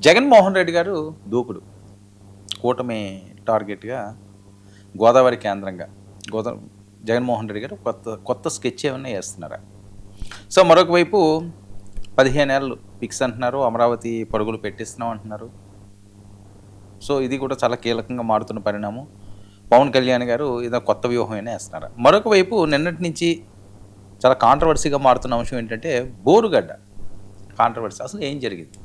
జగన్మోహన్ రెడ్డి గారు దూకుడు కూటమి టార్గెట్గా గోదావరి కేంద్రంగా జగన్మోహన్ రెడ్డి గారు కొత్త కొత్త స్కెచ్ ఏమన్నా వేస్తున్నారా? సో మరొక వైపు 15 ఏళ్ళు ఫిక్స్ అంటున్నారు, అమరావతి పరుగులు పెట్టిస్తున్నాం అంటున్నారు. సో ఇది కూడా చాలా కీలకంగా మారుతున్న పరిణామం. పవన్ కళ్యాణ్ గారు ఏదో కొత్త వ్యూహమైనా వేస్తున్నారా? మరొక వైపు నిన్నటి నుంచి చాలా కాంట్రవర్సీగా మారుతున్న అంశం ఏంటంటే బోరుగడ్డ కాంట్రవర్సీ. అసలు ఏం జరిగింది?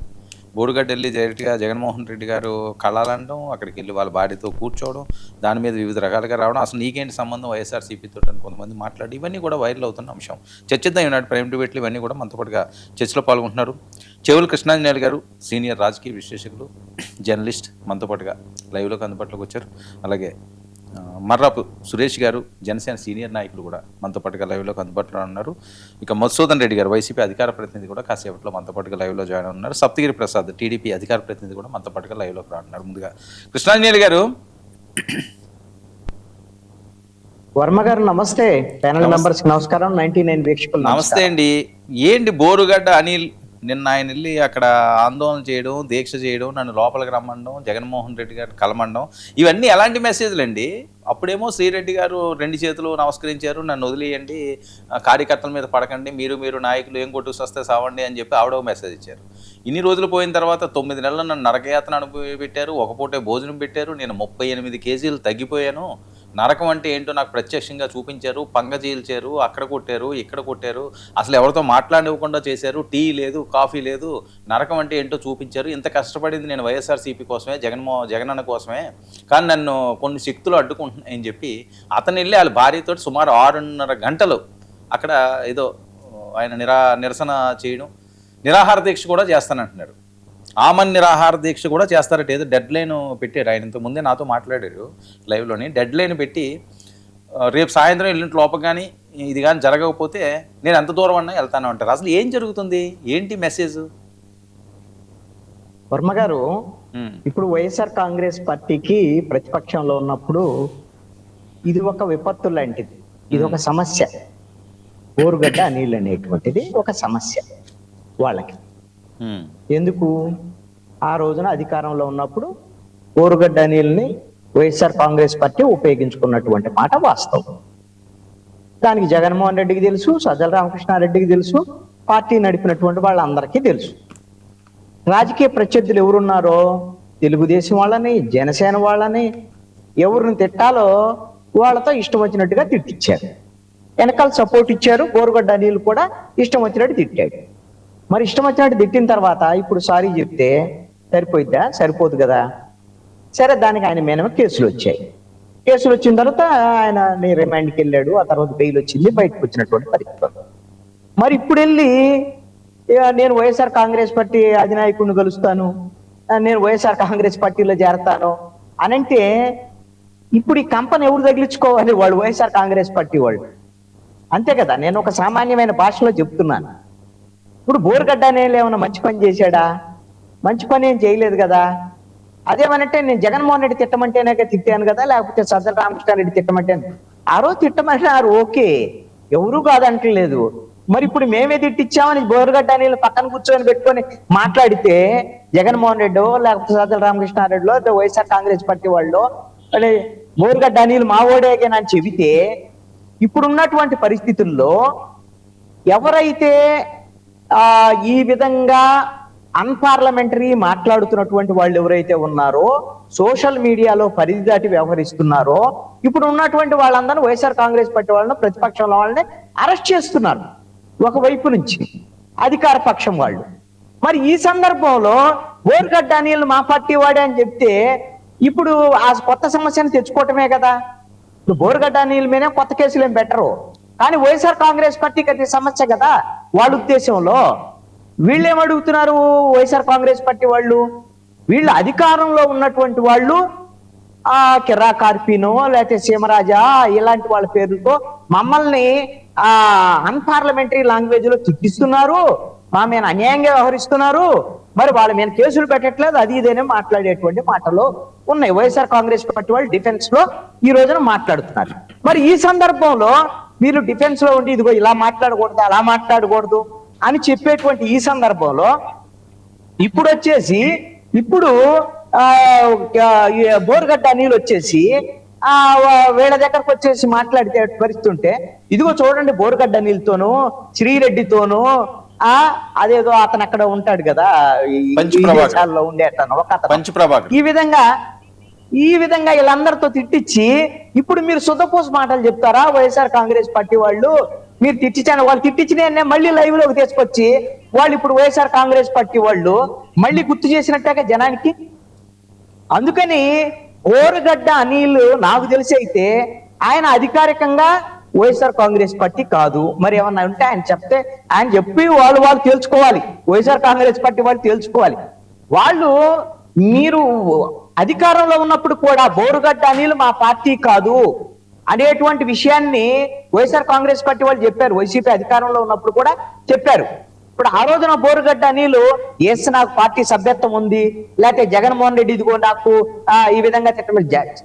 బోరుగడ్డ వెళ్ళి డైరెక్ట్గా జగన్మోహన్ రెడ్డి గారు కళాలనడం, అక్కడికి వెళ్ళి వాళ్ళ భార్యతో కూర్చోవడం, దాని మీద వివిధ రకాలుగా రావడం, అసలు నీకేంటి సంబంధం వైఎస్ఆర్సీపీతో అని కొంతమంది మాట్లాడి ఇవన్నీ కూడా వైరల్ అవుతున్న అంశం. చర్చిద్దాం ఈనాడు ప్రైమ్ డిబేట్లు ఇవన్నీ కూడా మనతో పాటుగా చర్చలో పాల్గొంటున్నారు. చెవులు కృష్ణాంజనేయులు గారు సీనియర్ రాజకీయ విశ్లేషకులు, జర్నలిస్ట్ మనతో పాటుగా లైవ్లోకి అందుబాటులోకి వచ్చారు. అలాగే మర్రాపు సురేష్ గారు జనసేన సీనియర్ నాయకులు కూడా మనతో పాటుగా లైవ్లోకి అందుబాటులో ఉన్నారు. ఇక మధుసూదన్ రెడ్డి గారు వైసీపీ అధికార ప్రతినిధి కూడా కాసేపట్లో మనతో పాటుగా లైవ్లో జాయిన్ ఉన్నారు. సప్తగిరి ప్రసాద్ టీడీపీ అధికార ప్రతినిధి కూడా మనతో పాటుగా లైవ్లోకి రానున్నారు. ముందుగా కృష్ణాంజనేయులు గారు. వర్మ గారు నమస్తే. ప్యానల్ మెంబర్స్ నమస్కారం. 99 వీక్షకులు నమస్తే అండి. ఏంటి బోరుగడ్డ అనిల్ నిన్న ఆయన వెళ్ళి అక్కడ ఆందోళన చేయడం, దీక్ష చేయడం, నన్ను లోపలికి రమ్మడం, జగన్మోహన్ రెడ్డి గారు కలమండం, ఇవన్నీ ఎలాంటి మెసేజ్లు అండి? అప్పుడేమో శ్రీరెడ్డి గారు 2 చేతులు నమస్కరించారు, నన్ను వదిలేయండి, కార్యకర్తల మీద పడకండి, మీరు నాయకులు ఏం కొట్టుకు వస్తే సావండి అని చెప్పి ఆవిడ మెసేజ్ ఇచ్చారు. ఇన్ని రోజులు పోయిన తర్వాత 9 నెలలు నన్ను నరకయాతన అనుభవి పెట్టారు, ఒక పూటే భోజనం పెట్టారు, నేను 38 కేజీలు తగ్గిపోయాను, నరకం అంటే ఏంటో నాకు ప్రత్యక్షంగా చూపించారు, పంగ చీల్చారు, అక్కడ కొట్టారు, ఇక్కడ కొట్టారు, అసలు ఎవరితో మాట్లాడివ్వకుండా చేశారు, టీ లేదు, కాఫీ లేదు, నరకం అంటే ఏంటో చూపించారు. ఇంత కష్టపడింది నేను వైఎస్ఆర్సీపీ కోసమే, జగనన్న కోసమే, కానీ నన్ను కొన్ని శక్తులు అడ్డుకుంటున్నాయని చెప్పి అతను వెళ్ళి వాళ్ళ భార్యతో సుమారు 6.5 గంటలు అక్కడ ఏదో ఆయన నిరసన చేయడం, నిరాహార దీక్ష కూడా చేస్తానంటున్నాడు. ఆమన్ నిరాహార దీక్ష కూడా చేస్తారట. ఏదో డెడ్ లైన్ పెట్టారు. ఆయన ఇంతకుముందే నాతో మాట్లాడారు లైవ్లోని. డెడ్ లైన్ పెట్టి రేపు సాయంత్రం ఎల్లుంటి లోపల కానీ ఇది కానీ జరగకపోతే నేను ఎంత దూరం అన్నా వెళ్తాను అంటారు. అసలు ఏం జరుగుతుంది? ఏంటి మెసేజ్? వర్మ గారు, ఇప్పుడు వైఎస్ఆర్ కాంగ్రెస్ పార్టీకి ప్రతిపక్షంలో ఉన్నప్పుడు ఇది ఒక విపత్తు లాంటిది, ఇది ఒక సమస్య. బోరుగడ్డ అనిల్ అనేటువంటిది ఒక సమస్య వాళ్ళకి. ఎందుకు? ఆ రోజున అధికారంలో ఉన్నప్పుడు బోరుగడ్డ అనిల్ని వైఎస్ఆర్ కాంగ్రెస్ పార్టీ ఉపయోగించుకున్నటువంటి మాట వాస్తవం. దానికి జగన్మోహన్ రెడ్డికి తెలుసు, సజ్జల రామకృష్ణారెడ్డికి తెలుసు, పార్టీ నడిపినటువంటి వాళ్ళందరికీ తెలుసు. రాజకీయ ప్రత్యర్థులు ఎవరున్నారో తెలుగుదేశం వాళ్ళని, జనసేన వాళ్ళని ఎవరిని తిట్టాలో వాళ్ళతో ఇష్టం వచ్చినట్టుగా తిట్టించారు. వెనకాల సపోర్ట్ ఇచ్చారు. బోరుగడ్డ అనిల్ కూడా ఇష్టం వచ్చినట్టు తిట్టాడు. మరి ఇష్టం వచ్చినట్టు తిట్టిన తర్వాత ఇప్పుడు సారీ చెప్తే సరిపోయిద్దా? సరిపోదు కదా. సరే, దానికి ఆయన మీద కేసులు వచ్చాయి. కేసులు వచ్చిన తర్వాత ఆయన రిమాండ్కి వెళ్ళాడు. ఆ తర్వాత బెయిల్ వచ్చింది, బయటకు వచ్చినటువంటి పరిస్థితి. మరి ఇప్పుడు వెళ్ళి నేను వైఎస్ఆర్ కాంగ్రెస్ పార్టీ అధినాయకుడిని కలుస్తాను, నేను వైఎస్ఆర్ కాంగ్రెస్ పార్టీలో చేరతాను అనంటే ఇప్పుడు ఈ కంపెనీ ఎవరు తగిలించుకోవాలి? వాళ్ళు వైఎస్ఆర్ కాంగ్రెస్ పార్టీ వాళ్ళు, అంతే కదా. నేను ఒక సామాన్యమైన భాషలో చెప్తున్నాను. ఇప్పుడు బోరుగడ్డ అనేది ఏమైనా మంచి పని చేశాడా? మంచి పని ఏం చేయలేదు కదా. అదేమనంటే నేను జగన్మోహన్ రెడ్డి తిట్టమంటేనే తిట్టాను కదా, లేకపోతే సజ్జల రామకృష్ణారెడ్డి తిట్టమంటే ఆ రోజు తిట్టమంటున్నారు, ఓకే, ఎవరు కాదంటలేదు. మరి ఇప్పుడు మేమే తిట్టించామని బోరుగడ్డ అనేది పక్కన కూర్చొని పెట్టుకొని మాట్లాడితే జగన్మోహన్ రెడ్డో లేకపోతే సజ్జల రామకృష్ణారెడ్డిలో వైఎస్ఆర్ కాంగ్రెస్ పార్టీ వాళ్ళు బోరుగడ్డ అనిల్ మావోడేగానని చెబితే ఇప్పుడున్నటువంటి పరిస్థితుల్లో ఎవరైతే ఈ విధంగా అన్పార్లమెంటరీ మాట్లాడుతున్నటువంటి వాళ్ళు ఎవరైతే ఉన్నారో, సోషల్ మీడియాలో పరిధి దాటి వ్యవహరిస్తున్నారో, ఇప్పుడు ఉన్నటువంటి వాళ్ళందరూ వైఎస్ఆర్ కాంగ్రెస్ పార్టీ వాళ్ళని, ప్రతిపక్షంలో వాళ్ళని అరెస్ట్ చేస్తున్నారు ఒకవైపు నుంచి అధికార పక్షం వాళ్ళు. మరి ఈ సందర్భంలో బోరుగడ్డ అనిల్ మా పార్టీ వాడే అని చెప్తే ఇప్పుడు ఆ కొత్త సమస్యను తెచ్చుకోవటమే కదా. ఇప్పుడు బోరుగడ్డ అనిల్ మీదే కొత్త కేసులు ఏం పెట్టరు, కానీ వైఎస్ఆర్ కాంగ్రెస్ పార్టీకి అది సమస్య కదా వాళ్ళ ఉద్దేశంలో. వీళ్ళు ఏమడుగుతున్నారు? వైఎస్ఆర్ కాంగ్రెస్ పార్టీ వాళ్ళు, వీళ్ళు అధికారంలో ఉన్నటువంటి వాళ్ళు కిర్రా కార్పీనో లేకపోతే సీమరాజా ఇలాంటి వాళ్ళ పేర్లతో మమ్మల్ని అన్పార్లమెంటరీ లాంగ్వేజ్ లో తిట్టిస్తున్నారు, మా మీద అన్యాయంగా వ్యవహరిస్తున్నారు, మరి వాళ్ళ మీద కేసులు పెట్టట్లేదు, అది ఇదేనే మాట్లాడేటువంటి మాటలు ఉన్నాయి. వైఎస్ఆర్ కాంగ్రెస్ పార్టీ వాళ్ళు డిఫెన్స్ లో ఈ రోజున మాట్లాడుతున్నారు. మరి ఈ సందర్భంలో మీరు డిఫెన్స్ లో ఉండి ఇదిగో ఇలా మాట్లాడకూడదు, అలా మాట్లాడకూడదు అని చెప్పేటువంటి ఈ సందర్భంలో ఇప్పుడు వచ్చేసి ఇప్పుడు బోరుగడ్డ అనిల్ వచ్చేసి వీళ్ళ దగ్గరకు వచ్చేసి మాట్లాడితే పరిస్థితుంటే, ఇదిగో చూడండి బోరుగడ్డ అనిల్తోనూ శ్రీరెడ్డితోనూ అదేదో అతను అక్కడ ఉంటాడు కదా విదేశాల్లో ఉండే అతను ఒక అతను, ఈ విధంగా వీళ్ళందరితో తిట్టించి ఇప్పుడు మీరు సుధపోసు మాటలు చెప్తారా వైఎస్ఆర్ కాంగ్రెస్ పార్టీ వాళ్ళు? మీరు తిట్టించాను, వాళ్ళు తిట్టించిన మళ్ళీ లైవ్ లోకి తీసుకొచ్చి వాళ్ళు ఇప్పుడు వైఎస్ఆర్ కాంగ్రెస్ పార్టీ వాళ్ళు మళ్ళీ గుర్తు చేసినట్టే జనానికి. అందుకని బోరుగడ్డ అనిల్ నాకు తెలిసి అయితే ఆయన అధికారికంగా వైఎస్ఆర్ కాంగ్రెస్ పార్టీ కాదు. మరి ఏమన్నా ఉంటే ఆయన చెప్పి వాళ్ళు తేల్చుకోవాలి. వైఎస్ఆర్ కాంగ్రెస్ పార్టీ వాళ్ళు తేల్చుకోవాలి. వాళ్ళు మీరు అధికారంలో ఉన్నప్పుడు కూడా బోరుగడ్డ అనిల్ మా పార్టీ కాదు అనేటువంటి విషయాన్ని వైఎస్ఆర్ కాంగ్రెస్ పార్టీ వాళ్ళు చెప్పారు. వైసీపీ అధికారంలో ఉన్నప్పుడు కూడా చెప్పారు. ఇప్పుడు ఆ రోజున బోరుగడ్డ అనిల్ నాకు పార్టీ సభ్యత్వం ఉంది, లేకపోతే జగన్మోహన్ రెడ్డి ఇదిగో నాకు ఈ విధంగా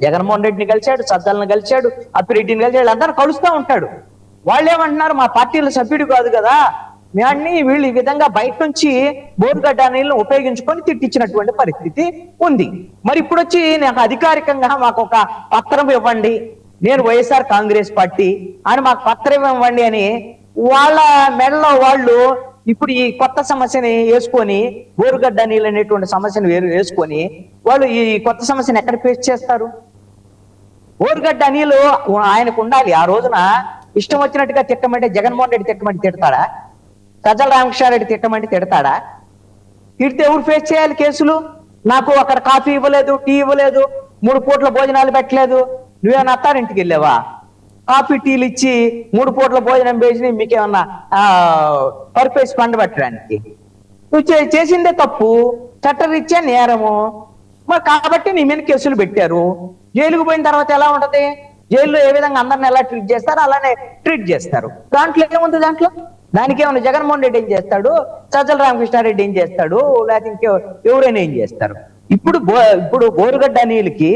జగన్మోహన్ రెడ్డిని కలిశాడు, సజ్జలను కలిశాడు, అప్పిరెడ్డిని కలిశాడు, వీళ్ళందరూ కలుస్తూ ఉంటాడు. వాళ్ళు ఏమంటున్నారు, మా పార్టీలో సభ్యుడు కాదు కదా మేన్ని, వీళ్ళు ఈ విధంగా బయట నుంచి బోరుగడ్డ అనిల్ని ఉపయోగించుకొని తిట్టించినటువంటి పరిస్థితి ఉంది. మరి ఇప్పుడు వచ్చి నాకు అధికారికంగా మాకు ఒక పత్రం ఇవ్వండి, నేను వైఎస్ఆర్ కాంగ్రెస్ పార్టీ అని మాకు పత్రం ఇవ్వండి అని వాళ్ళ మెడలో వాళ్ళు ఇప్పుడు ఈ కొత్త సమస్యని వేసుకొని, బోరుగడ్డ అనిల్ అనేటువంటి సమస్యను వేసుకొని వాళ్ళు ఈ కొత్త సమస్యను ఎక్కడ ఫేస్ చేస్తారు? బోరుగడ్డ అనిల్ ఆయనకు ఉండాలి. ఆ రోజున ఇష్టం వచ్చినట్టుగా తిట్టమంటే జగన్మోహన్ రెడ్డి తిట్టమంటే తిడతాడా? సజ్జల రామకృష్ణారెడ్డి తిట్టమంటే తిడతాడా? తిడితే ఎవరు ఫేస్ చేయాలి కేసులు? నాకు అక్కడ కాఫీ ఇవ్వలేదు, టీ ఇవ్వలేదు, 3 పూట్ల భోజనాలు పెట్టలేదు, నువ్వేమన్నా అత్తారింటికి వెళ్ళావా? కాఫీ టీలు ఇచ్చి 3 పూట్ల భోజనం వేసి మీకేమన్నా పర్పేసి పండు పెట్టడానికి? నువ్వు చేసిందే తప్పు, చట్టరీత్యా నేరము. మరి కాబట్టి నీ మీద కేసులు పెట్టారు. జైలుకు పోయిన తర్వాత ఎలా ఉంటది? జైల్లో ఏ విధంగా అందరిని ఎలా ట్రీట్ చేస్తారో అలానే ట్రీట్ చేస్తారు. దాంట్లో ఏముంది? దానికి ఏమన్నా జగన్మోహన్ రెడ్డి ఏం చేస్తాడు, సజ్జల రామకృష్ణారెడ్డి ఏం చేస్తాడు, లేకపోతే ఎవరైనా ఏం చేస్తారు? ఇప్పుడు బోరుగడ్డ అనిల్కి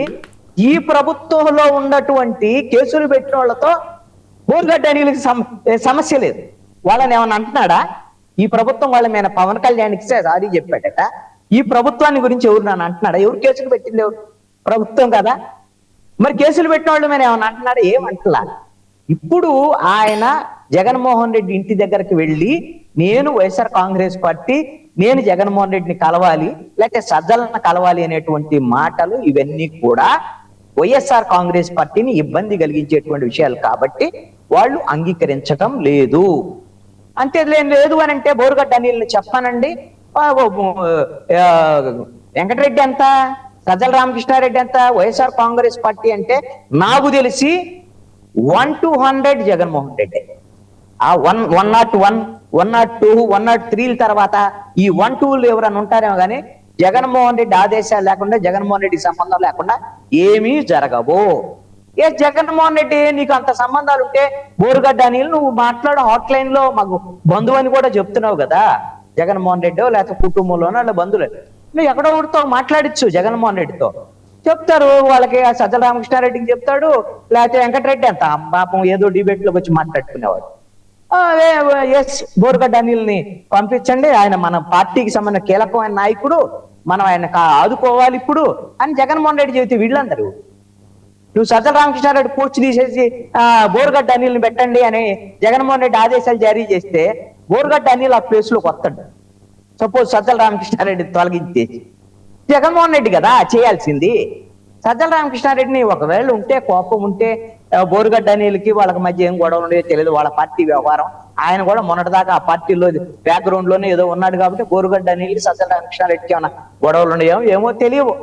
ఈ ప్రభుత్వంలో ఉన్నటువంటి కేసులు పెట్టిన వాళ్ళతో బోరుగడ్డ అనిల్కి సమస్య లేదు. వాళ్ళని ఏమన్నా అంటున్నాడా? ఈ ప్రభుత్వం వాళ్ళ మీద పవన్ కళ్యాణ్కి సారీ చెప్పాడట. ఈ ప్రభుత్వాన్ని గురించి ఎవరు నన్ను అంటున్నాడా? ఎవరు కేసులు పెట్టింది? ఎవరు? ప్రభుత్వం కదా. మరి కేసులు పెట్టిన వాళ్ళు మీద ఏమన్నా అంటున్నాడా? ఏమంటలా. ఇప్పుడు ఆయన జగన్మోహన్ రెడ్డి ఇంటి దగ్గరికి వెళ్ళి నేను వైఎస్ఆర్ కాంగ్రెస్ పార్టీ, నేను జగన్మోహన్ రెడ్డిని కలవాలి, లేకపోతే సజ్జలను కలవాలి అనేటువంటి మాటలు ఇవన్నీ కూడా వైఎస్ఆర్ కాంగ్రెస్ పార్టీని ఇబ్బంది కలిగించేటువంటి విషయాలు కాబట్టి వాళ్ళు అంగీకరించటం లేదు. అంతే లేదు అని అంటే బోరుగడ్డ అనిల్ని చెప్పానండి, వెంకటరెడ్డి ఎంత, సజ్జల రామకృష్ణారెడ్డి ఎంత, వైఎస్ఆర్ కాంగ్రెస్ పార్టీ అంటే నాకు తెలిసి 1 to 100 జగన్మోహన్ రెడ్డి. ఆ 101, 102, 103 తర్వాత ఈ 1-2 ఎవరైనా ఉంటారేమో కానీ జగన్మోహన్ రెడ్డి ఆదేశాలు లేకుండా, జగన్మోహన్ రెడ్డి సంబంధం లేకుండా ఏమీ జరగవు. జగన్మోహన్ రెడ్డి నీకు అంత సంబంధాలు ఉంటే బోరుగడ్డ అనిల్ నువ్వు మాట్లాడు, హాట్ లైన్ లో మాకు బంధువు అని కూడా చెప్తున్నావు కదా, జగన్మోహన్ రెడ్డి లేకపోతే కుటుంబంలోనో అలా బంధువులు, నువ్వు ఎక్కడో ఒకటితో మాట్లాడచ్చు. జగన్మోహన్ రెడ్డితో చెప్తారు, వాళ్ళకి సజ్జల రామకృష్ణారెడ్డికి చెప్తాడు, లేకపోతే వెంకటరెడ్డి అంత పాపం ఏదో డిబేట్ లోకి వచ్చి మాట్లాడుకునేవాడు. ఎస్ బోరుగడ్డ అనిల్ని పంపించండి, ఆయన మన పార్టీకి సంబంధించిన కీలకమైన నాయకుడు, మనం ఆయన ఆదుకోవాలి ఇప్పుడు అని జగన్మోహన్ రెడ్డి చెబితే వీళ్ళందరూ నువ్వు సజ్జల రామకృష్ణారెడ్డి పోస్ట్ తీసేసి బోరుగడ్డ అనిల్ని పెట్టండి అని జగన్మోహన్ రెడ్డి ఆదేశాలు జారీ చేస్తే బోరుగడ్డ అనిల్ ఆ ప్లేస్ లోకి వస్తాడు. సపోజ్ సజ్జల రామకృష్ణారెడ్డి తొలగించి జగన్మోహన్ రెడ్డి కదా చేయాల్సింది. సజ్జల రామకృష్ణారెడ్డిని ఒకవేళ ఉంటే కోపం ఉంటే బోరుగడ్డ అనిల్కి వాళ్ళకి మధ్య ఏం గొడవలు ఉండేదో తెలియదు, వాళ్ళ పార్టీ వ్యవహారం. ఆయన కూడా మొన్నటిదాకా ఆ పార్టీలో బ్యాక్గ్రౌండ్ లోనే ఏదో ఉన్నాడు కాబట్టి బోరుగడ్డ అనిల్కి సజ్జల రామకృష్ణారెడ్డికి ఏమైనా గొడవలు ఉండేమో ఏమో తెలియవు.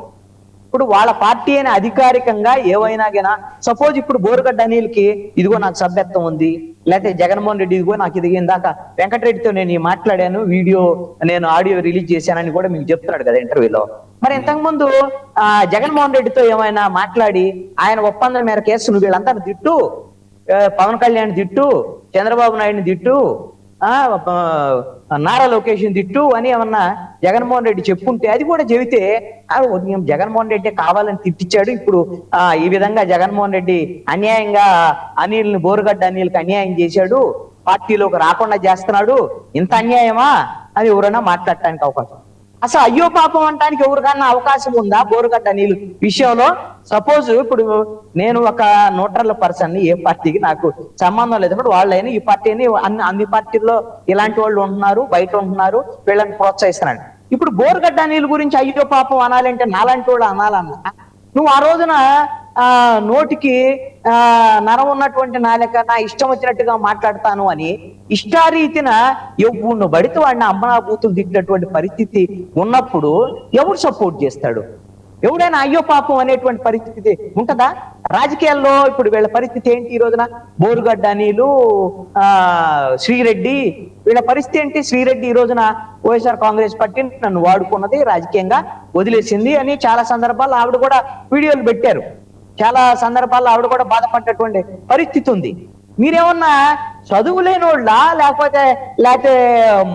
ఇప్పుడు వాళ్ళ పార్టీ అని అధికారికంగా ఏవైనా గనా సపోజ్ ఇప్పుడు బోరుగడ్డ అనిల్కి ఇదిగో నాకు సభ్యత్వం ఉంది, లేకపోతే జగన్మోహన్ రెడ్డి ఇదిగో నాకు ఇది ఇందాక వెంకటరెడ్డితో నేను మాట్లాడాను, వీడియో నేను ఆడియో రిలీజ్ చేశానని కూడా మీకు చెప్తున్నాడు కదా ఇంటర్వ్యూలో. మరి ఇంతకు ముందు జగన్మోహన్ రెడ్డితో ఏమైనా మాట్లాడి ఆయన ఒప్పందం మేర కేసు నువ్వు వీళ్ళంతా తిట్టు, పవన్ కళ్యాణ్ తిట్టు, చంద్రబాబు నాయుడిని తిట్టు, నారా లోకేష్ తిట్టు అని ఏమన్నా జగన్మోహన్ రెడ్డి చెప్పుంటే అది కూడా చెబితే జగన్మోహన్ రెడ్డి కావాలని తిట్టించాడు, ఇప్పుడు ఈ విధంగా జగన్మోహన్ రెడ్డి అన్యాయంగా అనిల్ని బోరుగడ్డ అనిల్కి అన్యాయం చేశాడు, పార్టీలోకి రాకుండా చేస్తున్నాడు, ఇంత అన్యాయమా అని ఎవరైనా మాట్లాడటానికి అవకాశం. అసలు అయ్యో పాపం అనడానికి ఎవరికన్నా అవకాశం ఉందా బోరుగడ్డ నీళ్ళు విషయంలో? సపోజ్ ఇప్పుడు నేను ఒక న్యూట్రల్ పర్సన్, ఏ పార్టీకి నాకు సంబంధం లేదు, ఇప్పుడు వాళ్ళైనా ఈ పార్టీని అన్ని పార్టీల్లో ఇలాంటి వాళ్ళు ఉంటున్నారు, బయట ఉంటున్నారు, వీళ్ళని ప్రోత్సహిస్తున్నాడు. ఇప్పుడు బోరుగడ్డ నీళ్ళు గురించి అయ్యో పాపం అనాలంటే నాలాంటి వాళ్ళు అనాలన్నా, నువ్వు ఆ రోజున నోటికి నరం ఉన్నటువంటి నాలుక నా ఇష్టం వచ్చినట్టుగా మాట్లాడతాను అని ఇష్టారీతిన ఎవడు బడితే వాడిని అమ్మనా బూతులు తిట్టినటువంటి పరిస్థితి ఉన్నప్పుడు ఎవడు సపోర్ట్ చేస్తాడు? ఎవడైనా అయ్యో పాపం అనేటువంటి పరిస్థితి ఉంటదా? రాజకీయాల్లో ఇప్పుడు వీళ్ళ పరిస్థితి ఏంటి? ఈ రోజున బోరుగడ్డ నీళ్ళు, శ్రీరెడ్డి, వీళ్ళ పరిస్థితి ఏంటి? శ్రీరెడ్డి ఈ రోజున వైఎస్ఆర్ కాంగ్రెస్ పార్టీ నన్ను వాడుకున్నది, రాజకీయంగా వదిలేసింది అని చాలా సందర్భాల్లో ఆవిడ కూడా వీడియోలు పెట్టారు. చాలా సందర్భాల్లో ఆవిడ కూడా బాధపడ్డటువంటి పరిస్థితి ఉంది. మీరేమన్నా చదువు లేనోళ్ళ లేకపోతే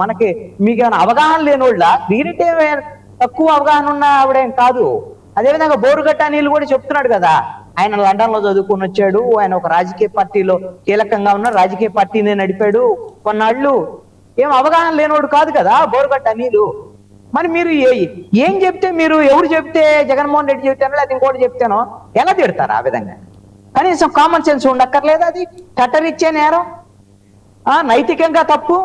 మనకి మీకేమైనా అవగాహన లేనోళ్ళ? శ్రీరెడ్డి తక్కువ అవగాహన ఉన్న ఆవిడేం కాదు. అదేవిధంగా బోరుగడ్డ నీళ్ళు కూడా చెప్తున్నాడు కదా, ఆయన లండన్ లో చదువుకుని వచ్చాడు, ఆయన ఒక రాజకీయ పార్టీలో కీలకంగా ఉన్న రాజకీయ పార్టీని నడిపాడు కొన్నాళ్ళు. ఏం అవగాహన లేనోడు కాదు కదా బోరుగడ్డ నీళ్ళు. మరి మీరు ఏం చెప్తే, మీరు ఎవరు చెప్తే, జగన్మోహన్ రెడ్డి చెప్తానో లేదా ఇంకోటి చెప్తానో ఎలా తిడతారు? ఆ విధంగా కనీసం కామన్ సెన్స్ ఉండక్కర్లేదు? అది కట్టరిచ్చే నేరం, నైతికంగా తప్పు.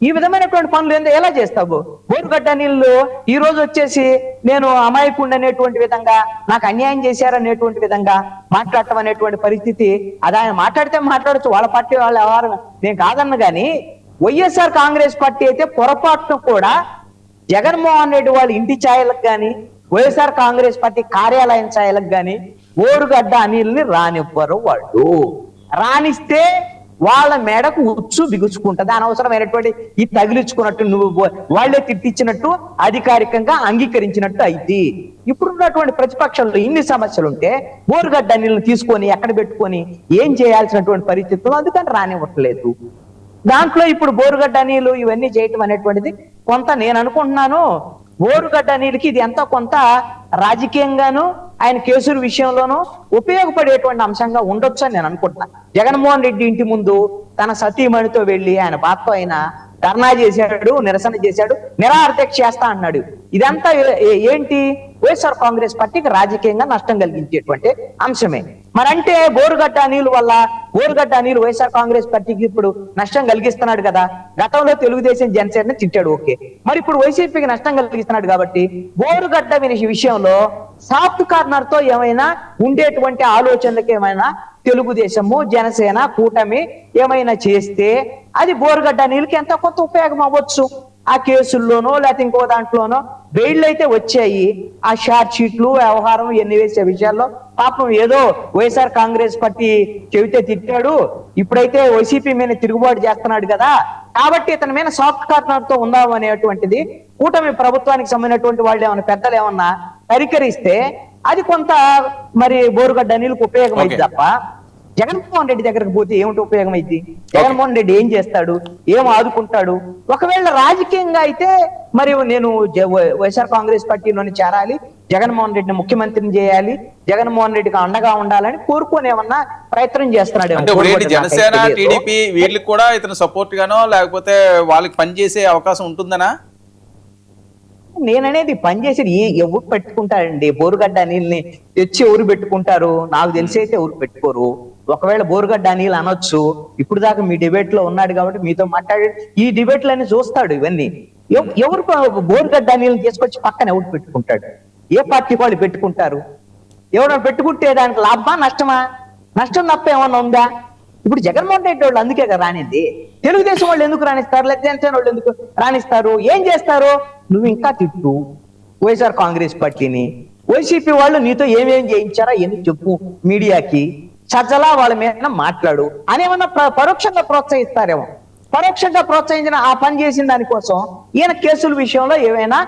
ఈ విధమైనటువంటి పనులు ఎలా చేస్తావు? బోరుగడ్డ నీళ్ళు ఈ రోజు వచ్చేసి నేను అమాయకుడు అనేటువంటి విధంగా, నాకు అన్యాయం చేశారనేటువంటి విధంగా మాట్లాడటం అనేటువంటి పరిస్థితి. అది ఆయన మాట్లాడితే మాట్లాడచ్చు, వాళ్ళ పార్టీ వాళ్ళ వ్యవహారం, నేను కాదన్న. కానీ వైఎస్ఆర్ కాంగ్రెస్ పార్టీ అయితే పొరపాటును కూడా జగన్మోహన్ రెడ్డి వాళ్ళ ఇంటి ఛాయలకు కానీ, వైఎస్ఆర్ కాంగ్రెస్ పార్టీ కార్యాలయం ఛాయలకు కానీ బోరుగడ్డ నీళ్ళని రానివ్వరు వాళ్ళు. రానిస్తే వాళ్ళ మెడకు ఉచ్చు బిగుచుకుంటది. అనవసరమైనటువంటి ఈ తగిలించుకున్నట్టు, నువ్వు వాళ్లే తిట్టించినట్టు అధికారికంగా అంగీకరించినట్టు అయితే. ఇప్పుడున్నటువంటి ప్రతిపక్షంలో ఇన్ని సమస్యలుంటే బోరుగడ్డ నీళ్ళని తీసుకొని ఎక్కడ పెట్టుకొని ఏం చేయాల్సినటువంటి పరిస్థితులు, అందుకని రానివ్వట్లేదు. దాంట్లో ఇప్పుడు బోరుగడ్డ నీళ్ళు ఇవన్నీ చేయటం అనేటువంటిది కొంత, నేను అనుకుంటున్నాను బోరుగడ్డ నీళ్ళకి ఇది ఎంతో కొంత రాజకీయంగాను ఆయన కేసుల విషయంలోనూ ఉపయోగపడేటువంటి అంశంగా ఉండొచ్చు అని నేను అనుకుంటున్నాను. జగన్మోహన్ రెడ్డి ఇంటి ముందు తన సతీమణితో వెళ్లి ఆయన బాధతో ఆయన ధర్నా చేశాడు, నిరసన చేశాడు, నిరాహారదీక్ష చేస్తా అన్నాడు. ఇదంతా ఏంటి? వైఎస్ఆర్ కాంగ్రెస్ పార్టీకి రాజకీయంగా నష్టం కలిగించేటువంటి అంశమే. మరంటే బోరుగడ్డ నీళ్ళు వల్ల, బోరుగడ్డ నీళ్ళు వైఎస్ఆర్ కాంగ్రెస్ పార్టీకి ఇప్పుడు నష్టం కలిగిస్తున్నాడు కదా. గతంలో తెలుగుదేశం జనసేన తిట్టాడు, ఓకే. మరి ఇప్పుడు వైసీపీకి నష్టం కలిగిస్తున్నాడు కాబట్టి బోరుగడ్డ విషయంలో సాఫ్ట్ కార్నర్ తో ఏమైనా ఉండేటువంటి ఆలోచనలకు ఏమైనా తెలుగుదేశము, జనసేన, కూటమి ఏమైనా చేస్తే అది బోరుగడ్డ నీళ్ళకి ఎంతో కొంత ఉపయోగం అవ్వచ్చు. ఆ కేసుల్లోనో లేకపోతే ఇంకో దాంట్లోనో బెయిల్ అయితే వచ్చాయి. ఆ షార్ట్ షీట్లు వ్యవహారం ఎన్ని వేసే విషయాల్లో పాపం ఏదో వైఎస్ఆర్ కాంగ్రెస్ పార్టీ చెబితే తిట్టాడు, ఇప్పుడైతే వైసీపీ మీద తిరుగుబాటు చేస్తున్నాడు కదా, కాబట్టి ఇతని మీద సాఫ్ట్ కార్నర్ తో ఉందాం అనేటువంటిది కూటమి ప్రభుత్వానికి సంబంధించినటువంటి వాళ్ళు ఏమన్నా పెద్దలు ఏమన్నా పరికరిస్తే అది కొంత మరి బోరుగడ్డ నీళ్ళకి ఉపయోగం అయింది తప్ప జగన్మోహన్ రెడ్డి దగ్గరకు పోతే ఏమిటి ఉపయోగం అయింది? జగన్మోహన్ రెడ్డి ఏం చేస్తాడు? ఏం ఆదుకుంటాడు? ఒకవేళ రాజకీయంగా అయితే మరి నేను వైఎస్ఆర్ కాంగ్రెస్ పార్టీలోని చేరాలి, జగన్మోహన్ రెడ్డిని ముఖ్యమంత్రిని చేయాలి, జగన్మోహన్ రెడ్డికి అండగా ఉండాలని కోరుకొని ఏమన్నా ప్రయత్నం చేస్తున్నాడు. జనసేన, టీడీపీ వీళ్ళకి కూడా ఇతను సపోర్ట్ గానో లేకపోతే వాళ్ళకి పనిచేసే అవకాశం ఉంటుందనా? నేననేది పనిచేసేది ఎవరు పెట్టుకుంటారండి? బోరుగడ్డ నీళ్ళని తెచ్చి ఎవరు పెట్టుకుంటారు? నాకు తెలిసి అయితే ఎవరు పెట్టుకోరు. ఒకవేళ బోరుగడ్డ నీళ్ళు అనొచ్చు, ఇప్పుడు దాకా మీ డిబేట్ లో ఉన్నాడు కాబట్టి మీతో మాట్లాడి ఈ డిబేట్లన్నీ చూస్తాడు. ఇవన్నీ ఎవరు బోరుగడ్డ నీళ్ళని తీసుకొచ్చి పక్కన ఎవరు పెట్టుకుంటాడు? ఏ పార్టీ వాళ్ళు పెట్టుకుంటారు? ఎవరైనా పెట్టుకుంటే దానికి లాభమా నష్టమా? నష్టం తప్ప ఏమన్నా ఉందా? ఇప్పుడు జగన్మోహన్ రెడ్డి వాళ్ళు అందుకే కదా రానిది. తెలుగుదేశం వాళ్ళు ఎందుకు రాణిస్తారు? లేదా జనసేన వాళ్ళు ఎందుకు రాణిస్తారు? ఏం చేస్తారు? నువ్వు ఇంకా తిట్టు వైఎస్ఆర్ కాంగ్రెస్ పార్టీని, వైసీపీ వాళ్ళు నీతో ఏమేం చేయించారా ఎన్ని చెప్పు మీడియాకి, సజ్జలా వాళ్ళ మీద మాట్లాడు అని ఏమన్నా పరోక్షంగా ప్రోత్సహిస్తారేమో. పరోక్షంగా ప్రోత్సహించిన ఆ పని చేసిన దానికోసం ఈయన కేసుల విషయంలో ఏమైనా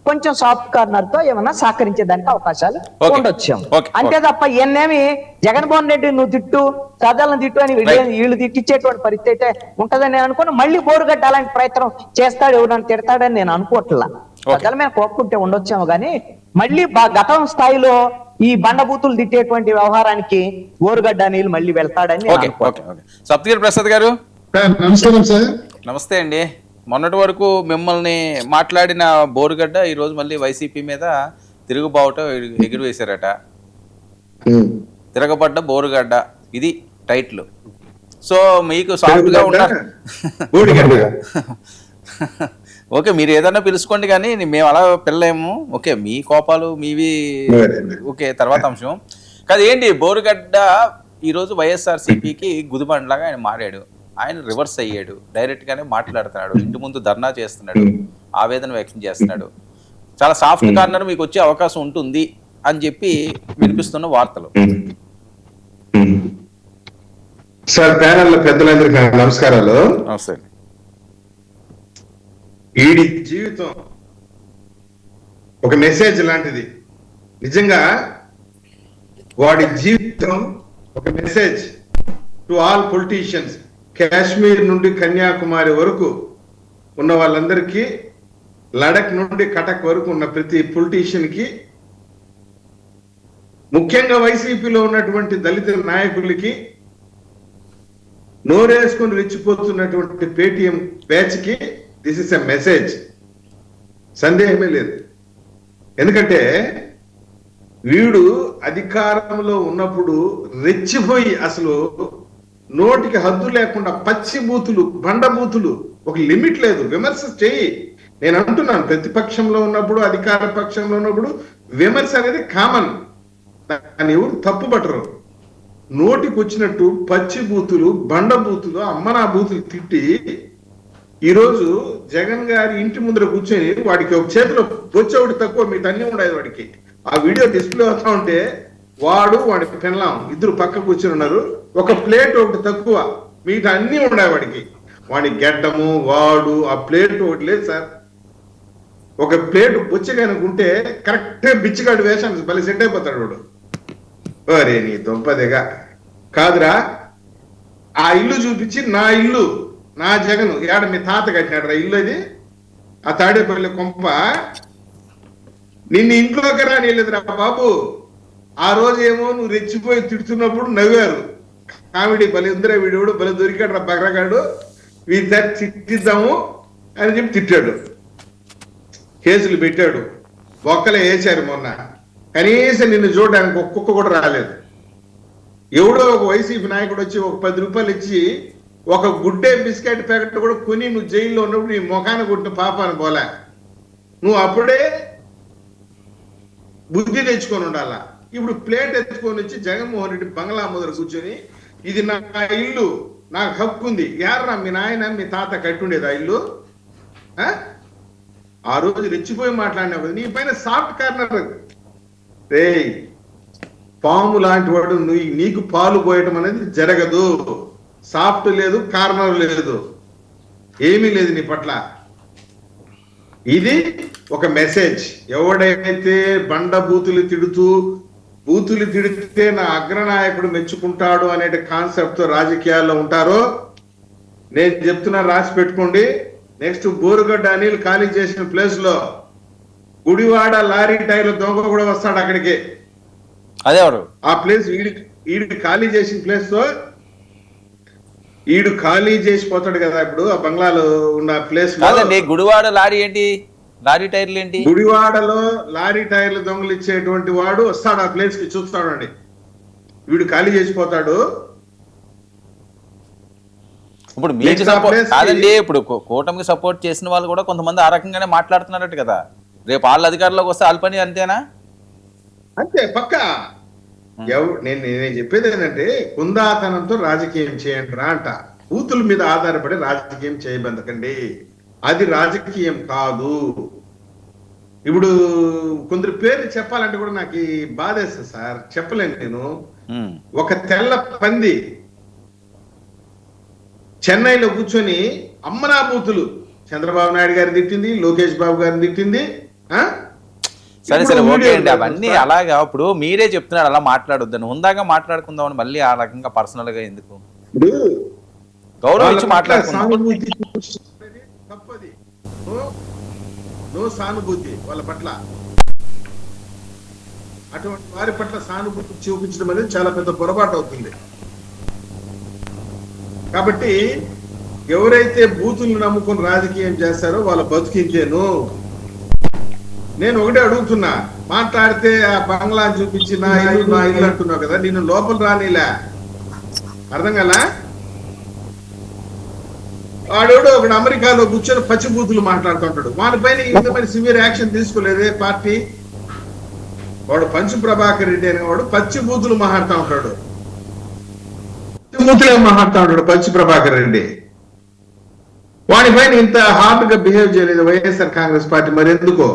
కొంచెం సాఫ్ట్ కార్నర్ తో ఏమన్నా సహకరించేదానికి అవకాశాలు ఉండొచ్చు. అంతే తప్ప ఈయనేమి జగన్మోహన్ రెడ్డి నువ్వు తిట్టు, సజ్జలను తిట్టు అని వీళ్ళు తిట్టించేటువంటి పరిస్థితి అయితే ఉంటదని నేను అనుకున్నా. మళ్ళీ బోరుగడ్డ అలాంటి ప్రయత్నం చేస్తాడు, ఎవరైనా తిడతాడని నేను అనుకోవట్లా. సజ్జల మీద కోపుకుంటే ఉండొచ్చాము కానీ మళ్ళీ గతం స్థాయిలో ఈ బండబూతులు తిట్టేటువంటి వ్యవహారానికి బోరుగడ్డ నీళ్ళు మళ్ళీ వెళ్తాడని. సప్తగిరి ప్రసాద్ గారు నమస్కారం సార్. నమస్తే అండి. మొన్నటి వరకు మిమ్మల్ని మాట్లాడిన బోరుగడ్డ ఈరోజు మళ్ళీ వైసీపీ మీద తిరుగుబావుట ఎగురవేశారట. తిరగబడ్డ బోరుగడ్డ ఇది టైటిల్. సో మీకు సాఫ్ట్గా ఉన్నారు. ఓకే, మీరు ఏదైనా పిలుచుకోండి, కానీ మేము అలా పిల్లలేము. ఓకే, మీ కోపాలు మీవి ఓకే, తర్వాత అంశం కాదు. ఏంటి బోరుగడ్డ ఈరోజు వైఎస్ఆర్సీపీకి గుదిబండ్లాగా ఆయన మారాడు. ఆయన రివర్స్ అయ్యాడు, డైరెక్ట్గానే మాట్లాడుతున్నాడు, ఇంటి ముందు ధర్నా చేస్తున్నాడు, ఆవేదన వ్యక్తం చేస్తున్నాడు. చాలా సాఫ్ట్ కార్నర్ మీకు వచ్చే అవకాశం ఉంటుంది అని చెప్పి వినిపిస్తున్న వార్తలు. సార్, ప్యానెల్ పెద్దలందరికీ నమస్కారాలు. నమస్తే. ఈడి జీవితం ఒక మెసేజ్ లాంటిది. నిజంగా వాడి జీవితం ఒక message to all politicians. Kashmir నుండి కన్యాకుమారి వరకు ఉన్న వాళ్ళందరికీ, లడక్ నుండి కటక్ వరకు ఉన్న ప్రతి పొలిటీషియన్ కి, ముఖ్యంగా వైసీపీలో ఉన్నటువంటి దళిత నాయకులకి, నోరేసుకుని రెచ్చిపోతున్నటువంటి పేటిఎం బ్యాచ్ కి దిస్ ఇస్ ఎ మెసేజ్. సందేహమే లేదు. ఎందుకంటే వీడు అధికారంలో ఉన్నప్పుడు రెచ్చిపోయి అసలు నోటికి హద్దు లేకుండా పచ్చి బూతులు, బండ బూతులు, ఒక లిమిట్ లేదు. విమర్శ చేయి. నేను అంటున్నాను, ప్రతిపక్షంలో ఉన్నప్పుడు, అధికార పక్షంలో ఉన్నప్పుడు విమర్శ అనేది కామన్. దాన్ని ఎవరు తప్పు పట్టరు. నోటికి వచ్చినట్టు పచ్చి బూతులు, బండ బూతులు, అమ్మనా బూతులు తిట్టి ఈరోజు జగన్ గారి ఇంటి ముందర కూర్చొని, వాడికి ఒక చేతిలో బొచ్చొకటి తక్కువ, మీకు అన్ని ఉండేది వాడికి. ఆ వీడియో డిస్ప్లే అవుతా ఉంటే వాడు వాడి పెళ్ళాం ఇద్దరు పక్క కూర్చొని ఉన్నారు. ఒక ప్లేట్ ఒకటి తక్కువ, మీకు అన్ని ఉండే వాడికి. వాడి గెడ్డము, వాడు ఆ ప్లేట్ ఒకటి లేదు సార్. ఒక ప్లేట్ బొచ్చ కనుకుంటే కరెక్ట్ బిచ్చిగాడు వేషాన్ని భలే సెట్ అయిపోతాడు వాడు. అరే నీ దొంపదిగా కాదురా. ఆ ఇల్లు చూపించి, నా ఇల్లు, నా జగన్ ఏడ మీ తాత కట్టినాడు రా ఇల్లు, అది ఆ తాడేపల్లి కొంప, నిన్ను ఇంట్లోకి రానిలేదురా బాబు. ఆ రోజు ఏమో నువ్వు రెచ్చిపోయి తిడుతున్నప్పుడు నవ్వారు. కామెడీ భలే ఉందిరా, వీడు భలే దొరికాడు రా బగ్రగాడు, వీసారి తిట్టిద్దాము అని చెప్పి తిట్టాడు. కేసులు పెట్టాడు, బొక్కలే వేశారు. మొన్న కనీసం నిన్ను చూడడానికి ఒక్కొక్క కూడా రాలేదు. ఎవడో ఒక వైసీపీ నాయకుడు వచ్చి ఒక 10 రూపాయలు ఇచ్చి ఒక గుడ్డే బిస్కెట్ ప్యాకెట్ కూడా కొని నువ్వు జైల్లో ఉన్నప్పుడు నీ ముఖాన్ని కొట్టిన పాపాను పోలే. నువ్వు అప్పుడే బుద్ధి తెచ్చుకొని ఉండాలా. ఇప్పుడు ప్లేట్ ఎత్తుకొని వచ్చి జగన్మోహన్ రెడ్డి బంగ్లా ముందర కూర్చొని, ఇది నా ఇల్లు, నాకు హక్కు ఉంది. యారా మీ నాయన మీ తాత కట్టుండేది ఆ ఇల్లు? ఆ రోజు రెచ్చిపోయి మాట్లాడినా కదా. నీ పైన సాఫ్ట్ కార్నర్ రే, పాము లాంటి వాడు నీకు పాలు పోయటం అనేది జరగదు. సాఫ్ట్ లేదు, కార్నర్ లేదు, ఏమీ లేదు నీ పట్ల. ఇది ఒక మెసేజ్. ఎవడైతే బండ బూతులు తిడితే నా అగ్రనాయకుడు మెచ్చుకుంటాడు అనే కాన్సెప్ట్ తో రాజకీయాల్లో ఉంటారో, నేను చెప్తున్నా, రాసి పెట్టుకోండి. నెక్స్ట్ బోరుగడ్డ అనిల్ ఖాళీ చేసిన ప్లేస్ లో గుడివాడ లారీ టైర్ల దొంగ కూడా వస్తాడు అక్కడికి. అదేవాడు ఆ ప్లేస్ ఈడు ఖాళీ చేసిన ప్లేస్ తో ఈడు ఖాళీ చేసి పోతాడు కదా ఇప్పుడు ఆ బంగ్లాలో ఉన్న ప్లేస్ లో. గుడివాడ లారీ ఏంటి, లారీ టైర్లు ఏంటి? గుడివాడలో లారీ టైర్లు దొంగలు ఇచ్చేటువంటి వాడు వస్తాడు ఆ ప్లేస్ కి, చూస్తాడు అండి. వీడు ఖాళీ చేసిపోతాడు. ఇప్పుడు మీకు సపోర్ట్ కాదండి, ఇప్పుడు కూటమికి సపోర్ట్ చేసిన వాళ్ళు కూడా కొంతమంది ఆ రకంగానే మాట్లాడుతున్నారట కదా. రేపు వాళ్ళ అధికారంలోకి వస్తే వాళ్ళ పని అంతేనా? అంతే పక్క. నేను చెప్పేది ఏంటంటే, కుందాతనంతో రాజకీయం చేయండి రా అంట. బూతుల మీద ఆధారపడి రాజకీయం చేయబందకండి, అది రాజకీయం కాదు. ఇప్పుడు కొందరు పేర్లు చెప్పాలంటే కూడా నాకు బాధేస్తుంది సార్, చెప్పలేను నేను. ఒక తెల్ల పంది చెన్నైలో కూర్చొని అమ్మనా బూతులు చంద్రబాబు నాయుడు గారిని తిట్టింది, లోకేష్ బాబు గారిని తిట్టింది. సరే సరే ఓకే అండి, అవన్నీ అలాగా. ఇప్పుడు మీరే చెప్తున్నారు అలా మాట్లాడొద్దని, హుందాగా మాట్లాడుకుందామని మళ్ళీ ఆ రకంగా పర్సనల్ గా ఎందుకు? గౌరవించి మాట్లాడుకుందాం. తప్పది. నో సానుభూతి వాళ్ళ పట్ల. అటువంటి వారి పట్ల సానుభూతి చూపించడం అనేది చాలా పెద్ద పొరపాటు అవుతుంది. కాబట్టి ఎవరైతే బూతులు నమ్ముకుని రాజకీయం చేస్తారో వాళ్ళ బతుకింతేను. నేను ఒకటే అడుగుతున్నా, మాట్లాడితే ఆ బంగ్లా చూపించి నా ఇల్లు అంటున్నావు కదా, నిన్ను లోపల రానిలే, అర్థం కదా? వాడేవాడు ఒకడు అమెరికాలో కూర్చొని పచ్చి బూతులు మాట్లాడుతుంటాడు, వాడిపైన ఇంతమంది సివియర్ యాక్షన్ తీసుకోలేదే పార్టీ. వాడు పంచు ప్రభాకర్ రెడ్డి అనేవాడు పచ్చి బూతులు మాట్లాడుతూ ఉంటాడు, బూతులే మాట్లాడుతూ ఉంటాడు పంచు ప్రభాకర్ రెడ్డి. వాడిపైన ఇంత హార్డ్ గా బిహేవ్ చేయలేదు వైఎస్ఆర్ కాంగ్రెస్ పార్టీ. మరి ఎందుకో?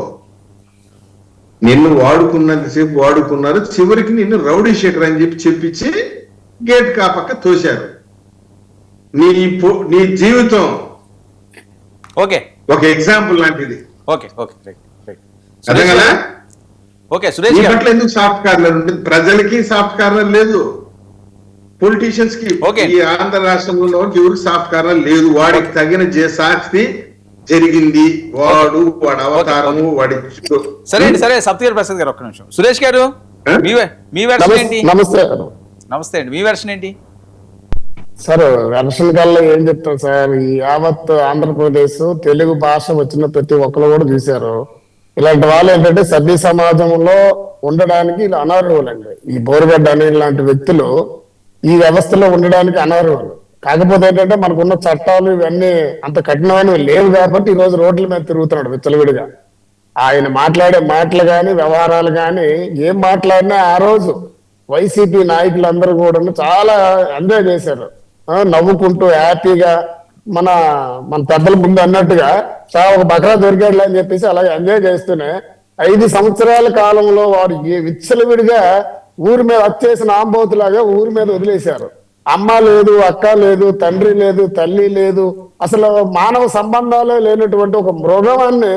నిన్ను వాడుకున్నంతసేపు వాడుకున్నారు, చివరికి నిన్ను రౌడీ శేఖర్ అని చెప్పించి గేట్ కాపక్క తోశారు. నీ జీవితం ఓకే ఒక ఎగ్జాంపుల్ లాంటిది. ఓకే ఓకే రైట్ రైట్ అదే కదా? ఓకే సురేష్ నీ గారు, పట్ల ఎందుకు సాఫ్ట్ కార్నర్ ఉంటుంది? ప్రజలకి సాఫ్ట్ కార్నర్ లేదు, పొలిటీషియన్స్ కి ఈ ఆంధ్ర రాష్ట్రంలో ఉన్న వాడికి ఎవరికి సాఫ్ట్ కార్నర్ లేదు. వాడికి తగిన శాస్తి జరిగింది, వాడి అవతారము వాడి. సరే అండి, సరే సప్తగిరి ప్రసాద్ గారు ఒక్క నిమిషం. సురేష్ గారు మీ వెర్షన్ ఏంటి? నమస్తే. నమస్తే అండి, మీ వెర్షన్ ఏంటి? సార్ వెర్షన్ కల్లా ఏం చెప్తాం సార్, ఈ యావత్ ఆంధ్రప్రదేశ్ తెలుగు భాష వచ్చిన ప్రతి ఒక్కరు కూడా చూశారు. ఇలాంటి వాళ్ళు ఏంటంటే సభ్య సమాజంలో ఉండడానికి ఇలా అనర్హులండి. ఈ బోరుగడ్డ అనే లాంటి వ్యక్తులు ఈ వ్యవస్థలో ఉండడానికి అనర్హులు. కాకపోతే ఏంటంటే మనకున్న చట్టాలు ఇవన్నీ అంత కఠినమైనవి లేవు కాబట్టి ఈ రోజు రోడ్ల మీద తిరుగుతున్నాడు విచ్చలవిడిగా. ఆయన మాట్లాడే మాటలు కానీ వ్యవహారాలు కానీ ఏం మాట్లాడినా ఆ రోజు వైసీపీ నాయకులందరూ కూడా చాలా ఎంజాయ్ చేశారు, నవ్వుకుంటూ హ్యాపీగా. మన పెద్దల ముందు అన్నట్టుగా చాలా ఒక బకరా దొరికాడులే అని చెప్పేసి అలాగే ఎంజాయ్ చేస్తూనే 5 సంవత్సరాల కాలంలో వారు విచ్చలవిడిగా ఊరి మీద వచ్చేసిన ఆంబోతులాగా ఊరి మీద వదిలేశారు. అమ్మ లేదు, అక్క లేదు, తండ్రి లేదు, తల్లి లేదు, అసలు మానవ సంబంధాలు లేనటువంటి ఒక మృగవాన్ని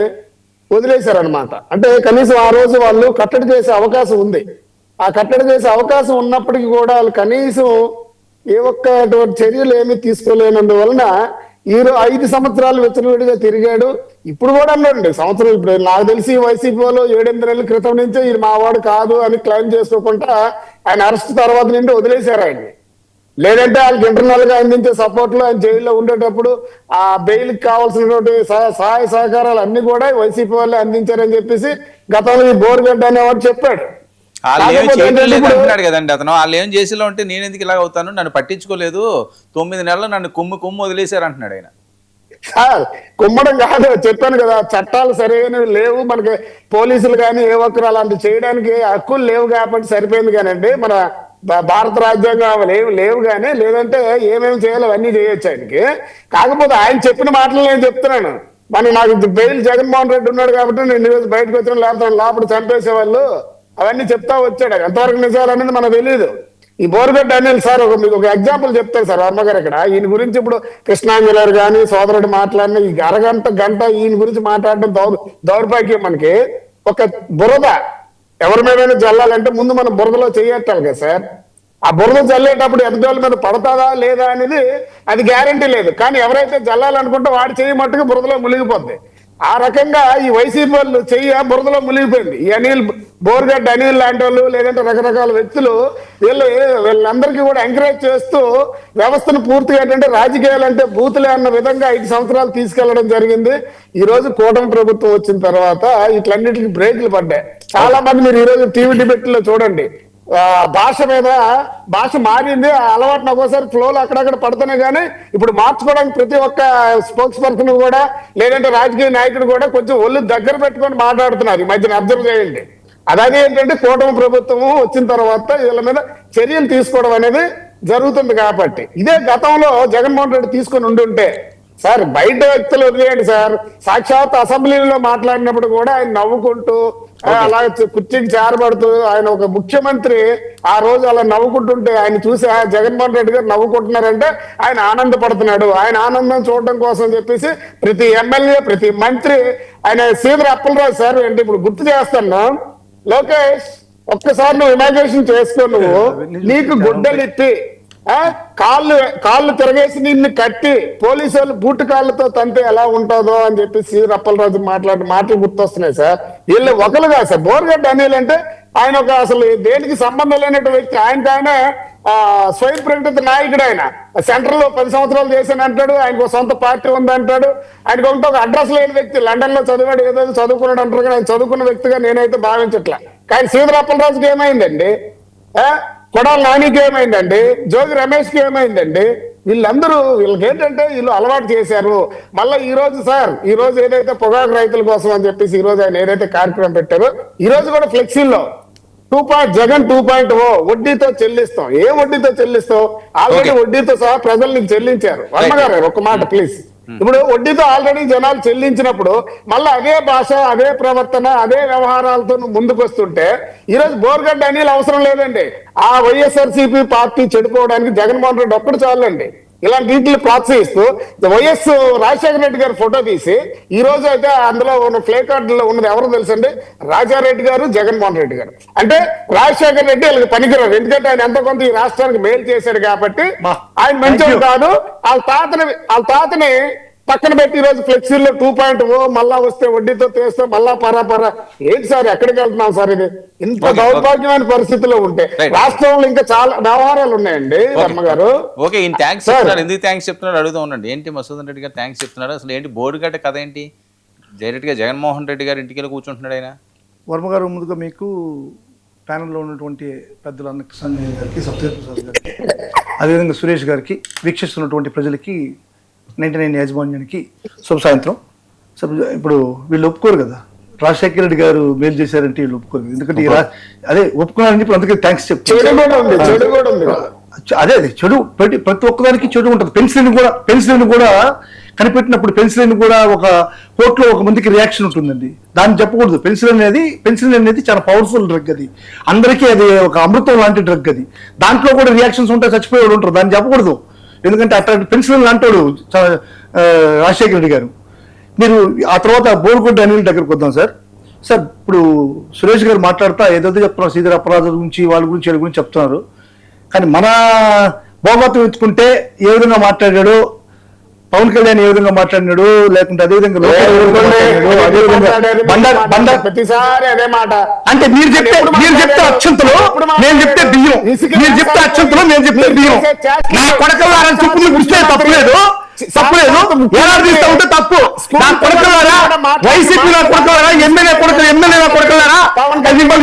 వదిలేశారనమాట. అంటే కనీసం ఆ రోజు వాళ్ళు కట్టడి చేసే అవకాశం ఉంది. ఆ కట్టడి చేసే అవకాశం ఉన్నప్పటికీ కూడా వాళ్ళు కనీసం ఏ ఒక్క చర్యలు ఏమీ తీసుకోలేనందువలన ఈ 5 సంవత్సరాలు విచ్చలవిడిగా తిరిగాడు. ఇప్పుడు కూడా అన్నాడండి సంవత్సరం. ఇప్పుడు నాకు తెలిసి వైసీపీ వాళ్ళు 7-8 నెలల క్రితం నుంచే ఇది మావాడు కాదు అని క్లెయిమ్ చేసుకోకుండా ఆయన అరెస్ట్ తర్వాత నుండి వదిలేశారు ఆయన్ని. లేదంటే వాళ్ళకి ఇంటర్నల్ గా అందించే సపోర్ట్ లో ఆయన జైల్లో ఉండేటప్పుడు ఆ బెయిల్ కావాల్సినటువంటి సహాయ సహకారాలు అన్ని కూడా వైసీపీ వాళ్ళే అందించారని చెప్పేసి గతంలో ఈ బోరుగడ్డ అనేవాడు చెప్పాడు. అంటున్నాడు కదండి అతను. వాళ్ళు ఏం చేసేలా ఉంటే నేను ఎందుకు ఇలా అవుతాను, నన్ను పట్టించుకోలేదు, 9 నెలలు నన్ను కొమ్ము వదిలేశారు అంటున్నాడు ఆయన. సార్ కుమ్మడం కాదు, చెప్పాను కదా, చట్టాలు సరైనవి లేవు మనకి. పోలీసులు కానీ ఏ ఒక్కరు అలాంటి చేయడానికి హక్కులు లేవు కాబట్టి సరిపోయింది. కానండి మన భారత రాజ్యాంగం లేవు కానీ, లేదంటే ఏమేమి చేయాలో అవన్నీ చేయొచ్చు ఆయనకి. కాకపోతే ఆయన చెప్పిన మాటలు నేను చెప్తున్నాను. నాకు బెయిల్ జగన్మోహన్ రెడ్డి ఉన్నాడు కాబట్టి నేను ఈరోజు బయటకు వచ్చిన, లేకపోతే లోపల చంపేసేవాళ్ళు అవన్నీ చెప్తా వచ్చాడు. ఎంతవరకు నిజాలు అనేది మనకు తెలియదు. ఈ బోరుగడ్డ అనిల్ సార్ మీకు ఒక ఎగ్జాంపుల్ చెప్తారు సార్ వర్మగారు ఇక్కడ. ఈయన గురించి ఇప్పుడు కృష్ణాంజలి కానీ సోదరుడు మాట్లాడిన ఈ గంట ఈయన గురించి మాట్లాడడం దౌర్భాగ్యం. మనకి ఒక బురద ఎవరి మీద జల్లాలంటే ముందు మనం బురదలో చెయ్యట్టాలి కదా సార్. ఆ బురద జల్లేటప్పుడు ఎదుటోళ్ళ మీద పడతాదా లేదా అనేది అది గ్యారంటీ లేదు. కానీ ఎవరైతే జల్లాలనుకుంటే వాడు చెయ్యి మట్టుకు బురదలో మునిగిపోద్ది. ఆ రకంగా ఈ వైసీపీ వాళ్ళు చెయ్యి బురదలో మునిగిపోయింది. ఈ బోరుగడ్డ అనిల్ లాంటి వాళ్ళు, లేదంటే రకరకాల వ్యక్తులు వీళ్ళందరికీ కూడా ఎంకరేజ్ చేస్తూ వ్యవస్థను పూర్తిగా ఏంటంటే రాజకీయాలు అంటే బూతులే అన్న విధంగా 5 సంవత్సరాలు తీసుకెళ్లడం జరిగింది. ఈ రోజు కూటమి ప్రభుత్వం వచ్చిన తర్వాత ఇట్లన్నిటికీ బ్రేక్లు పడ్డాయి. చాలా మంది మీరు ఈ రోజు టీవీ డిబేట్ లో చూడండి, భాష మారింది. ఆ అలవాటును ఒక్కోసారి ఫ్లోలో అక్కడక్కడ పడుతున్నాయి. కానీ ఇప్పుడు మార్చుకోవడానికి ప్రతి ఒక్క స్పోక్స్ పర్సన్ కూడా, లేదంటే రాజకీయ నాయకుడు కూడా కొంచెం ఒళ్ళు దగ్గర పెట్టుకొని మాట్లాడుతున్నారు. ఈ మధ్యన అబ్జర్వ్ చేయండి. అలాగే ఏంటంటే కూటమి ప్రభుత్వం వచ్చిన తర్వాత వీళ్ళ మీద చర్యలు తీసుకోవడం అనేది జరుగుతుంది. కాబట్టి ఇదే గతంలో జగన్మోహన్ రెడ్డి తీసుకొని ఉండుంటే సార్, బయట వ్యక్తులు వదిలేయండి సార్, సాక్షాత్ అసెంబ్లీలో మాట్లాడినప్పుడు కూడా ఆయన నవ్వుకుంటూ అలా కుర్చీకి చేరబడుతూ ఆయన ఒక ముఖ్యమంత్రి ఆ రోజు అలా నవ్వుకుంటుంటే ఆయన చూసి జగన్మోహన్ రెడ్డి గారు నవ్వుకుంటున్నారంటే ఆయన ఆనందపడుతున్నాడు. ఆయన ఆనందం చూడడం కోసం చెప్పేసి ప్రతి ఎమ్మెల్యే, ప్రతి మంత్రి ఆయన శ్రీధర్ అప్పలరాజు సార్ అంటే ఇప్పుడు గుర్తు చేస్తాను, లోకేష్ ఒక్కసారి నువ్వు ఇమాజినేషన్ చేసుకో, నువ్వు నీకు గుడ్డలిప్పి కాళ్ళు తిరగేసి నిన్ను కట్టి పోలీసు వాళ్ళు బూటు కాళ్ళతో తంతే ఎలా ఉంటుందో అని చెప్పి శ్రీధర్ అప్పలరాజు మాట్లాడిన మాటలు గుర్తొస్తున్నాయి సార్. వీళ్ళు ఒకరు కాదు సార్. బోరుగడ్డ అనిల్ అంటే ఆయన ఒక అసలు దేనికి సంబంధం లేనటువంటి వ్యక్తి. ఆయనకైనా స్వయం ప్రకటిత నాయకుడు ఆయన. సెంట్రల్ లో 10 సంవత్సరాలు చేశాను అంటాడు, ఆయనకు సొంత పార్టీ ఉంది అంటాడు. ఆయనకు ఒక అడ్రస్ లేని వ్యక్తి, లండన్ లో చదివాడు, ఏదో చదువుకున్నాడు అంటారు కానీ ఆయన చదువుకున్న వ్యక్తిగా నేనైతే భావించట్లా. కానీ శ్రీధరప్పలరాజుకి ఏమైందండి, కొడాల నానికి ఏమైందండి, జోగి రమేష్కి ఏమైందండి? వీళ్ళకి ఏంటంటే వీళ్ళు అలవాటు చేశారు. మళ్ళీ ఈ రోజు సార్, ఈ రోజు ఏదైతే పొగాకు రైతుల కోసం అని చెప్పేసి ఈ రోజు ఆయన ఏదైతే కార్యక్రమం పెట్టారో, ఈ రోజు కూడా ఫ్లెక్సీల్లో జగన్ 2.0 వడ్డీతో చెల్లిస్తాం. ఏ వడ్డీతో చెల్లిస్తాం? ఆల్రెడీ వడ్డీతో సహా ప్రజలు నీకు చెల్లించారు. వర్మ గారు ఒక మాట ప్లీజ్. ఇప్పుడు వడ్డీతో ఆల్రెడీ జనాలు చెల్లించినప్పుడు మళ్ళీ అదే భాష, అదే ప్రవర్తన, అదే వ్యవహారాలతో ముందుకు వస్తుంటే ఈ రోజు బోర్గడ్డ అనిల్ అవసరం లేదండి. ఆ వైఎస్ఆర్సీపీ పార్టీ చెడిపోవడానికి జగన్మోహన్ రెడ్డి ఒక్కడు చాలండి. ఇలాంటి వీటిని ప్రోత్సహిస్తూ వైఎస్ రాజశేఖర రెడ్డి గారు ఫోటో తీసి ఈ రోజు అయితే అందులో ఉన్న ప్లే కార్డులో ఉన్నది ఎవరో తెలుసండి, రాజారెడ్డి గారు, జగన్మోహన్ రెడ్డి గారు. అంటే రాజశేఖర రెడ్డి వీళ్ళకి పనికిరారు, ఎందుకంటే ఆయన ఎంతో కొంత ఈ రాష్ట్రానికి మేలు చేశాడు కాబట్టి ఆయన మంచిది కాదు. వాళ్ళ తాతని పక్కన పెట్టి ఈ రోజు ఫ్లెక్సీలో 2.0 మళ్ళా వస్తే వడ్డీతో తెస్తే మళ్ళా పరా ఏంటి సార్, ఎక్కడికి వెళ్తున్నాం సార్? ఇది ఇంత దౌర్భాగ్యమైన పరిస్థితిలో ఉంటే రాష్ట్రంలో ఇంకా చాలా వ్యవహారాలు ఉన్నాయండి వర్మ గారు. ఓకే, ఈయన థ్యాంక్స్ చెప్తున్నారు, ఎందుకు థ్యాంక్స్ చెప్తున్నాడు అడుగుతూ ఉండండి. ఏంటి మసూదన్ రెడ్డి గారు థ్యాంక్స్ చెప్తున్నాడు? అసలు ఏంటి బోర్డుగడ్డ కథ ఏంటి? డైరెక్ట్గా జగన్మోహన్ రెడ్డి గారు ఇంటికి వెళ్ళి కూర్చుంటున్నాడు ఆయన. వర్మ గారు, ముందుగా మీకు ప్యానెల్లో ఉన్నటువంటి పెద్దలు అన్నకృష్ణ గారికి, సత్యప్రసాద్ గారికి, అదేవిధంగా సురేష్ గారికి, వీక్షిస్తున్నటువంటి ప్రజలకి, 99 యాజమాన్యానికి శుభ సాయంత్రం. ఇప్పుడు వీళ్ళు ఒప్పుకోరు కదా, రాజశేఖర రెడ్డి గారు మేలు చేశారంటే వీళ్ళు ఒప్పుకోరు. ఎందుకంటే అదే ఒప్పుకున్నారని చెప్పి అందుకే థ్యాంక్స్ చెప్తారు. అదే చెడు ప్రతి ఒక్కదానికి చెడు ఉంటుంది. పెన్సిలిన్ కూడా కనిపెట్టినప్పుడు పెన్సిలిన్ కూడా ఒక కోర్టులో ఒక మందికి రియాక్షన్ ఉంటుందండి. దాన్ని చెప్పకూడదు. పెన్సిలిన్ అనేది చాలా పవర్ఫుల్ డ్రగ్. అది అందరికీ అది ఒక అమృతం లాంటి డ్రగ్. అది దాంట్లో కూడా రియాక్షన్స్ ఉంటాయి, చచ్చిపోయేవాడు ఉంటారు. దాన్ని చెప్పకూడదు. ఎందుకంటే అట్లాంటి పెన్సిలిన్ అంటాడు రాజశేఖర రెడ్డి గారు. మీరు ఆ తర్వాత బోర్గొడ్డ అనిల్ దగ్గరకు వద్దాం సార్. ఇప్పుడు సురేష్ గారు మాట్లాడుతా ఏదైతే చెప్తున్నారు, శ్రీధరప్పలరాజు గురించి, వాళ్ళ గురించి చెప్తున్నారు. కానీ మన భోగవతం ఎత్తుకుంటే ఏ విధంగా మాట్లాడాడు, పవన్ కళ్యాణ్ ఏ విధంగా మాట్లాడినాడు, లేకుంటే అదేవిధంగా ప్రతిసారి అదే మాట. అంటే మీరు చెప్తే అక్షంతలు, నేను చెప్తే బియ్యం, మీరు చెప్తే అక్షంతలు, నేను చెప్తే బియ్యం. నా కొడకల్లారని చెప్పులు గుర్తే తప్పలేదు. ఎలా తీస్తా ఉంటే తప్పు. నా కొడకల్లారా, వైసీపీ నా కొడకల్లారా, ఎమ్మెల్యే నా కొడకల్లారా,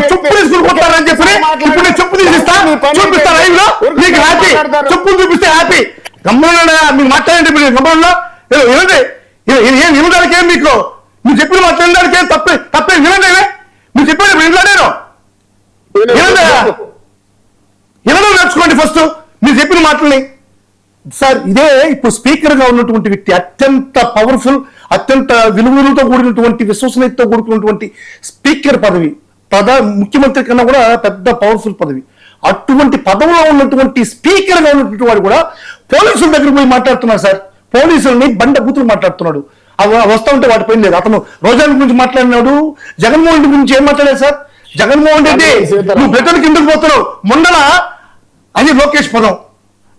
చెప్పులు తీసుకుని కొట్టారని చెప్పి ఇప్పుడు నేను చెప్పు చూపిస్తా లైవ్ లో. మీకు హ్యాపీ, చెప్పులు చూపిస్తే హ్యాపీ. గమ్మన్నా మీరు మాట్లాడండి. మీరు గమ్మంలో వినడానికి ఏం మీకు, మీరు చెప్పిన మాట్లాడడానికి ఏం తప్పే వినండి. మీరు చెప్పారు వినలేరు, వినడం నేర్చుకోండి ఫస్ట్ మీరు చెప్పిన మాటల్ని. సార్ ఇదే ఇప్పుడు స్పీకర్ గా ఉన్నటువంటి వ్యక్తి, అత్యంత పవర్ఫుల్, అత్యంత విలువలతో కూడినటువంటి, విశ్వసనీయతతో కూడుకున్నటువంటి స్పీకర్ పదవి, ముఖ్యమంత్రి కన్నా కూడా పెద్ద పవర్ఫుల్ పదవి. అటువంటి పదవిలో ఉన్నటువంటి స్పీకర్ గా ఉన్నటువంటి వాడు కూడా పోలీసుల దగ్గర పోయి మాట్లాడుతున్నాడు సార్. పోలీసులని బండ బూతులు మాట్లాడుతున్నాడు. అవి వస్తూ ఉంటే వాటి పైన లేదు. అతను రోజాల గురించి మాట్లాడినాడు, జగన్మోహన్ రెడ్డి గురించి ఏం మాట్లాడారు సార్? జగన్మోహన్ రెడ్డి నువ్వు బ్రిటన్కి ఎందుకు పోతున్నావు, ముందల అని లోకేష్ పదం.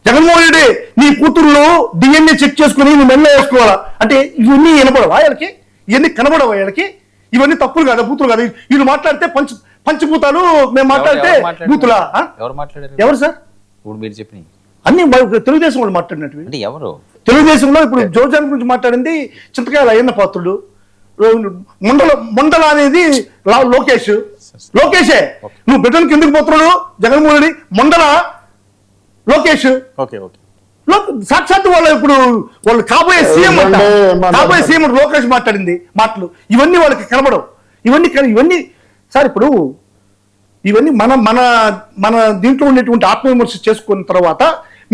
జగన్మోహన్ రెడ్డి నీ కూతుర్లు డిఎన్ఏ చెక్ చేసుకుని నువ్వు మెల్ల వేసుకోవాలా అంటే ఇవన్నీ వినపడవా వాళ్ళకి? ఇవన్నీ కనబడవా వాళ్ళకి? ఇవన్నీ తప్పులు కదా, బూతులు కదా. వీళ్ళు మాట్లాడితే పంచభూతాలు, మేము మాట్లాడితే బూతులా? ఎవరు సార్ మీరు చెప్పిన అన్ని తెలుగుదేశం వాళ్ళు మాట్లాడినట్టు. అంటే ఎవరు తెలుగుదేశంలో ఇప్పుడు జోజాన్ గురించి మాట్లాడింది చింతకాయల అయ్యన్న పాత్రుడు. ముండల అనేది లోకేషే. నువ్వు బ్రిటన్కి ఎందుకు పోతున్నాడు జగన్మోహన్ రెడ్డి? ముండల లోకేష్. సాక్షాత్ వాళ్ళు కాబోయే సీఎం లోకేష్ మాట్లాడింది మాటలు ఇవన్నీ వాళ్ళకి కనబడవు. ఇవన్నీ సార్ ఇప్పుడు ఇవన్నీ మన మన మన దీంట్లో ఉండేటువంటి ఆత్మవిమర్శ చేసుకున్న తర్వాత